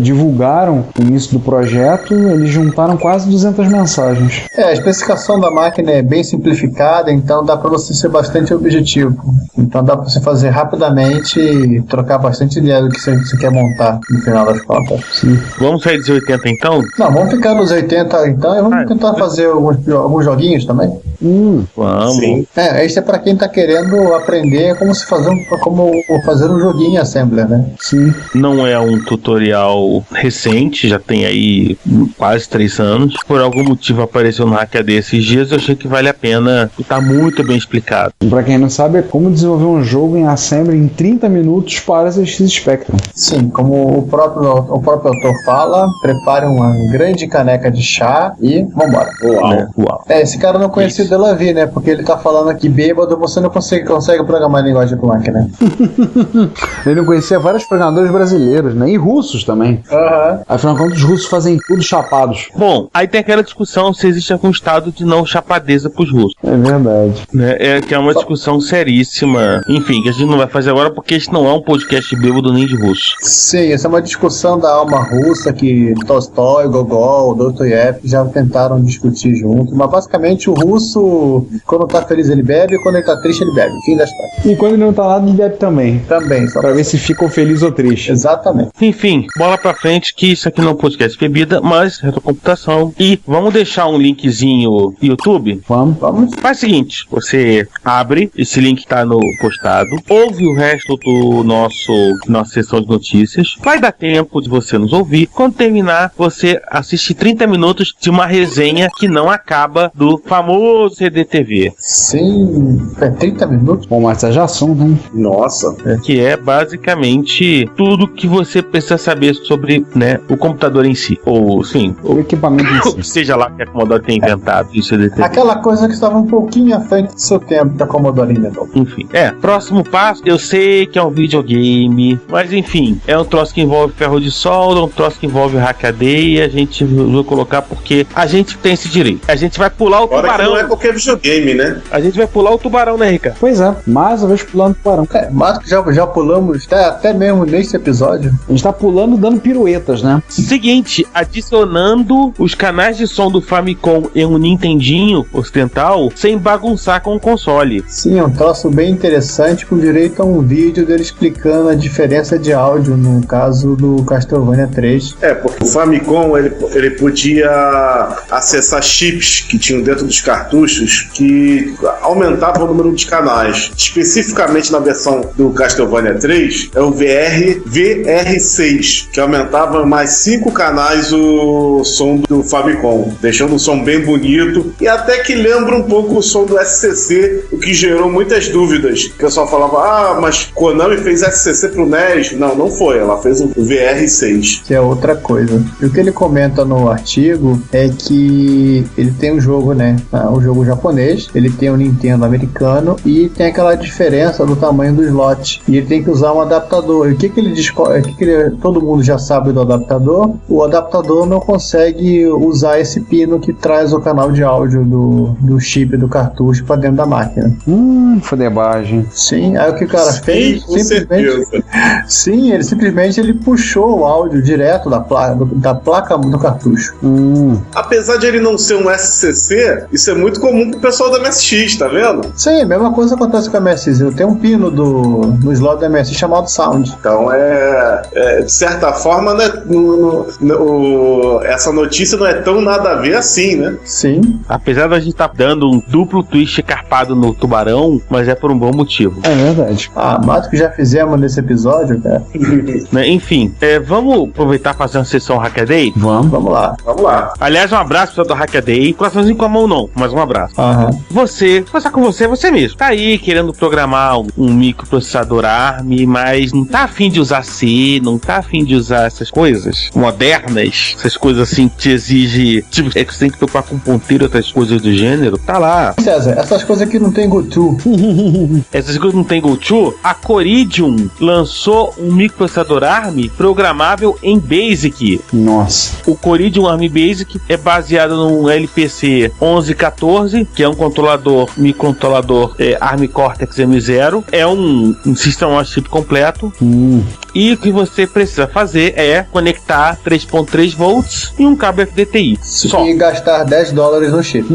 divulgaram o início do projeto, eles juntaram quase 200 mensagens. A especificação da máquina é bem simplificada, então dá para você ser bastante objetivo. Então dá para você fazer rapidamente e trocar bastante ideia do que você quer montar no final das contas. Sim. Vamos sair dos 80 então? Não, vamos ficar nos 80 então e vamos tentar fazer alguns joguinhos também. Vamos. Sim. Isso é para quem tá querendo aprender como fazer um joguinho em Assembler, né? Sim. Não é um tutorial recente, já tem aí quase 3 anos. Por algum motivo apareceu no HackAD esses dias, eu achei que vale a pena, tá muito bem explicado. Pra quem não sabe, é como desenvolver um jogo em Assembly em 30 minutos para ZX Spectrum. Sim, como o próprio autor fala, prepare uma grande caneca de chá e vambora. Uau. Esse cara não conhecia o Delavi, né? Porque ele tá falando aqui bêbado, você não consegue programar linguagem de máquina. Ele não conhecia vários programadores brasileiros, né? E russos também. Afinal de contas, os russos fazem tudo chapados. Bom, aí tem aquela discussão se existe algum estado de não chapadeza pros russos. É verdade. Que é uma discussão seríssima. Enfim, que a gente não vai fazer agora porque este não é um podcast bêbado nem de russo. Sim, essa é uma discussão da alma russa que Tolstói, Gogol, Dostoiévski já tentaram discutir junto. Mas basicamente o russo, quando tá feliz ele bebe, e quando ele tá triste ele bebe. Fim da história. E quando ele não tá lá, ele bebe também. Só pra ver se ficam feliz ou triste. Exatamente. Enfim, bola pra frente, que isso aqui não é um podcast de bebida, mas retrocomputação. E vamos deixar um linkzinho no YouTube? Vamos. Faz o seguinte, você abre, esse link tá no postado, ouve o resto do nossa sessão de notícias, vai dar tempo de você nos ouvir. Quando terminar, você assiste 30 minutos de uma resenha que não acaba do famoso do CDTV. Sim, é 30 minutos. Bom, mas já são, né? Nossa. Que é basicamente tudo que você precisa saber sobre, né, o computador em si. Ou, sim, o equipamento em si. Seja lá que a Commodore tenha inventado isso CDTV. Aquela coisa que estava um pouquinho à frente do seu tempo da Commodore inventou. Enfim, próximo passo, eu sei que é um videogame, mas enfim, é um troço que envolve ferro de solda, um troço que envolve hackaday, a gente vai colocar porque a gente tem esse direito. A gente vai pular o tubarão. Não é qualquer videogame, né? A gente vai pular o tubarão, né, Ricardo? Pois é, mais uma vez pulando o tubarão. Mas que já pulamos até mesmo nesse episódio. A gente tá pulando dando piruetas, né? Seguinte, adicionando os canais de som do Famicom em um Nintendinho ocidental sem bagunçar com o console. Sim, é um troço bem interessante com direito a um vídeo dele explicando a diferença de áudio no caso do Castlevania 3. Porque o Famicom ele podia acessar chips que tinham dentro dos cartuchos que aumentavam o número de canais. Especificamente na versão do Castlevania 3 é o VR6, que aumentava mais 5 canais o som do Famicom, deixando um som bem bonito e até que lembra um pouco o som do SCC, o que gerou muitas dúvidas. O pessoal falava, mas Konami fez SCC pro NES? Não foi, ela fez o VR6. Que é outra coisa. E o que ele comenta no artigo é que ele tem um jogo, né? Um jogo japonês, ele tem um Nintendo americano e tem aquela diferença do tamanho do slot. E ele tem que usar um adaptador. E o que ele diz? Todo mundo já sabe do adaptador. O adaptador não consegue usar esse pino que traz o canal de áudio do chip do cartucho para dentro da máquina. Fudebagem. Sim, aí o que o cara fez? Simplesmente ele puxou o áudio direto da placa do cartucho. Apesar de ele não ser um SCC, isso é muito comum pro pessoal da MSX, tá vendo? Sim, a mesma coisa acontece com a MSX. Eu tenho um pino no slot da MSX chamado Sound. Então de certa forma, né, essa notícia não é tão nada a ver assim, né? Sim. Apesar da gente estar dando um duplo twist carpado no tubarão, mas é por um bom motivo. É verdade. Mas que já fizemos nesse episódio, cara. Enfim, vamos aproveitar e fazer uma sessão Hackaday? Vamos lá. Aliás, um abraço para o Hackaday. Coraçãozinho com a mão não, mas um abraço. Você mesmo. Tá aí querendo programar um microprocessador ARM, mas não tá afim de usar C, não tá afim de usar essas coisas modernas, essas coisas assim que te exige, tipo, que você tem que preocupar com ponteiro, outras coisas do gênero, tá lá. César, essas coisas aqui não tem GoTo. Essas coisas não tem GoTo? A Coridium lançou um microprocessador ARM programável em BASIC. Nossa. O Coridium ARM Basic é baseado no LPC 1114, que é um microcontrolador ARM Cortex M0. É um System on Chip completo. E o que você precisa fazer é conectar 3.3 volts e um cabo FDTI. Só. E gastar $10 no chip.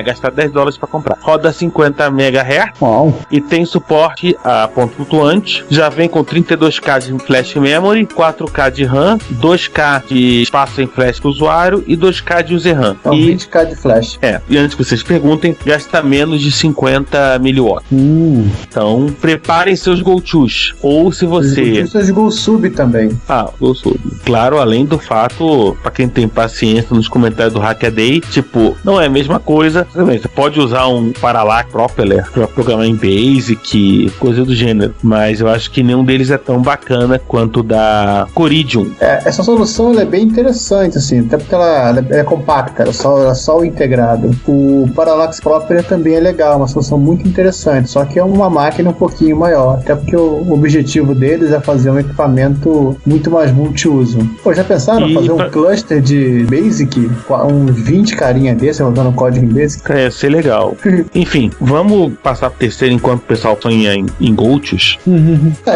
Gastar $10 para comprar. Roda 50 MHz. Uau. E tem suporte a ponto flutuante. Já vem com 32K de flash memory, 4K de RAM, 2K de espaço em flash do usuário e 2K de user RAM. Então, 20K de flash. E antes que vocês perguntem, gasta menos de 50 mW. Então, preparem seus GoTos. Ou se você... Seus GoSub também. GoSub. Claro, além do fato, pra quem tem paciência nos comentários do Hackaday, tipo, não é a mesma coisa. Você pode usar um Parallax Propeller pra programar em BASIC, coisa do gênero. Mas eu acho que nenhum deles é tão bacana quanto o da Coridium. Essa solução ela é bem interessante, assim, até porque ela é compacta, ela é só integrado. O Parallax Propeller também é legal, uma solução muito interessante, só que é uma máquina um pouquinho maior, até porque o objetivo deles é fazer um equipamento muito mais multiuso. Já pensaram em fazer um cluster de BASIC, uns 20 carinha desse, rodando código em BASIC? Ia ser legal. Enfim, vamos passar pro terceiro enquanto o pessoal sonha em GoTos.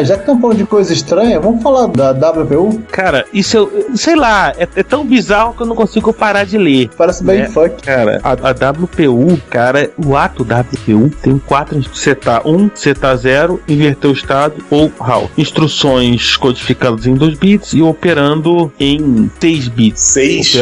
Já que estão falando de coisa estranha, vamos falar da WPU? Cara, isso sei lá, é tão bizarro que eu não consigo parar de ler. Parece bem fuck. Cara, a WPU, cara, o ato WPU tem 4 setar 1, setar 0, inverter o estado ou HAL. Instruções instruções codificadas em 2 bits e operando em 6 bits. 6?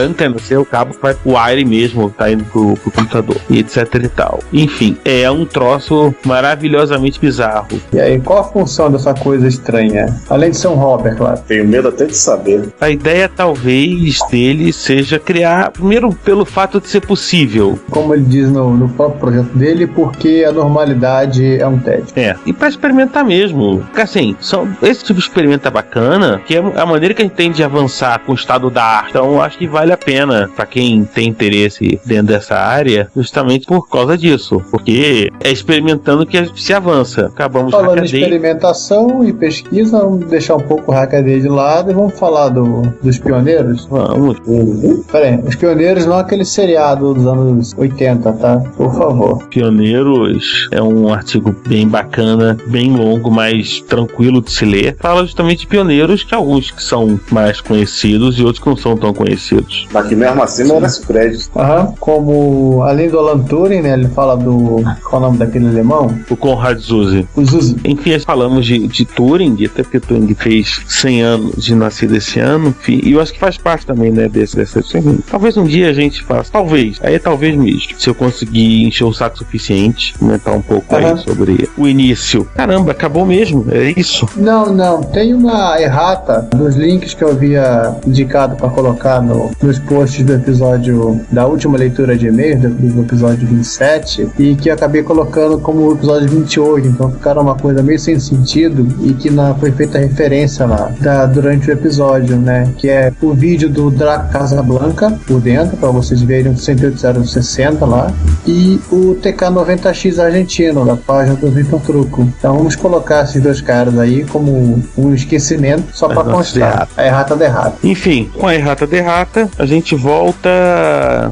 O cabo vai pro wire mesmo, tá indo pro computador, e etc e tal. Enfim, é um troço maravilhosamente bizarro. E aí, qual a função dessa coisa estranha? Além de ser um hopper, claro. Tenho medo até de saber. A ideia, talvez, dele seja criar, primeiro, pelo fato de ser possível. Como ele diz no próprio projeto dele, porque a normalidade é um tédio. E pra experimentar mesmo. Porque, assim, esse tipo de experimento é bacana, que é a maneira que a gente tem de avançar com o estado da arte. Então, acho que vale a pena, pra quem tem interesse dentro dessa área, justamente por causa disso. Porque é experimentando que se avança. Acabamos falando de experimentação e pesquisa, vamos deixar um pouco o Hackaday de lado e vamos falar dos pioneiros? Vamos. Pera aí, os pioneiros não é aquele seriado dos anos 80, tá? Por favor. Pioneiros é um artigo bem bacana, bem longo, mas tranquilo de se ler. Fala justamente de pioneiros, que alguns que são mais conhecidos e outros que não são tão conhecidos. Mas que mesmo assim não merece crédito. Como, além do Alan Turing, né, ele fala do... Qual é o nome daquele alemão? O Konrad Zuse. O Zuse. Enfim, falamos de Turing, até porque Turing fez 100 anos de nascido esse ano, enfim, e eu acho que faz parte também, né, dessa talvez um dia a gente faça, talvez mesmo, se eu conseguir encher o saco suficiente, comentar um pouco aí sobre o início. Caramba, acabou mesmo, é isso? Não, tem uma errata dos links que eu havia indicado para colocar nos posts do episódio da última leitura de e-mails, do episódio 27, e que eu acabei colocando como o episódio 28, então ficaram uma coisa meio sem sentido e que não foi feita referência lá durante o episódio, né, que é o vídeo do Draco Casablanca por dentro, para vocês verem o 18060 lá, e o TK90X argentino, da página do Vitor Truco. Então vamos colocar esses dois caras aí como um esquecimento, só para constar. A errata da errata. Enfim, com a errata da errata, a gente volta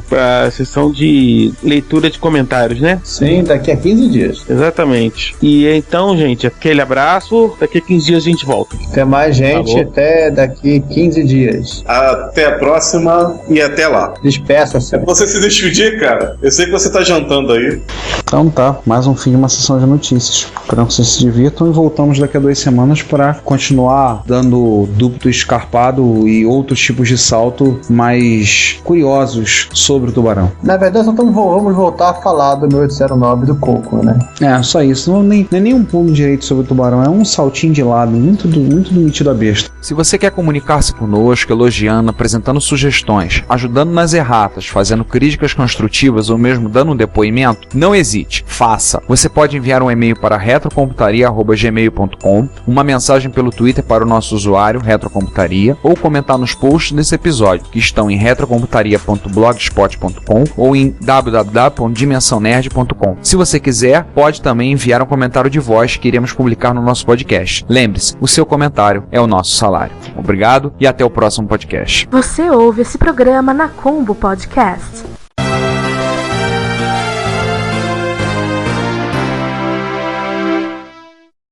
para a sessão de leitura de comentários, né? Sim, daqui a 15 dias. Exatamente. E então, gente, aquele abraço, daqui a 15 dias a gente volta. Até mais, gente. Falou. Até daqui 15 dias. Até a próxima e até lá. Despeça-se. É pra você se despedir, cara. Eu sei que você tá jantando aí. Então tá, mais um fim de uma sessão de notícias. Espero que vocês se divirtam e voltamos daqui a 2 semanas para continuar dando duplo escarpado e outros tipos de salto mais curiosos sobre o tubarão. Na verdade, só vamos voltar a falar do 1809 do Coco, né? Só isso. Não é nem um pulo direito sobre o tubarão, é um saltinho de lado, muito do metido a besta. Se você quer comunicar-se conosco, elogiando, apresentando sugestões, ajudando nas erratas, fazendo críticas construtivas ou mesmo dando um depoimento, não hesite, faça. Você pode enviar um e-mail para retrocomputaria@gmail.com, uma mensagem pelo Twitter para o nosso usuário, Retrocomputaria, ou comentar nos posts desse episódio, que estão em retrocomputaria.blogspot.com ou em www.dimensãonerd.com. Se você quiser, pode também enviar um comentário de voz que iremos publicar no nosso podcast. Lembre-se, o seu comentário é o nosso salário. Obrigado e até o próximo podcast. Você ouve esse programa na Combo Podcast.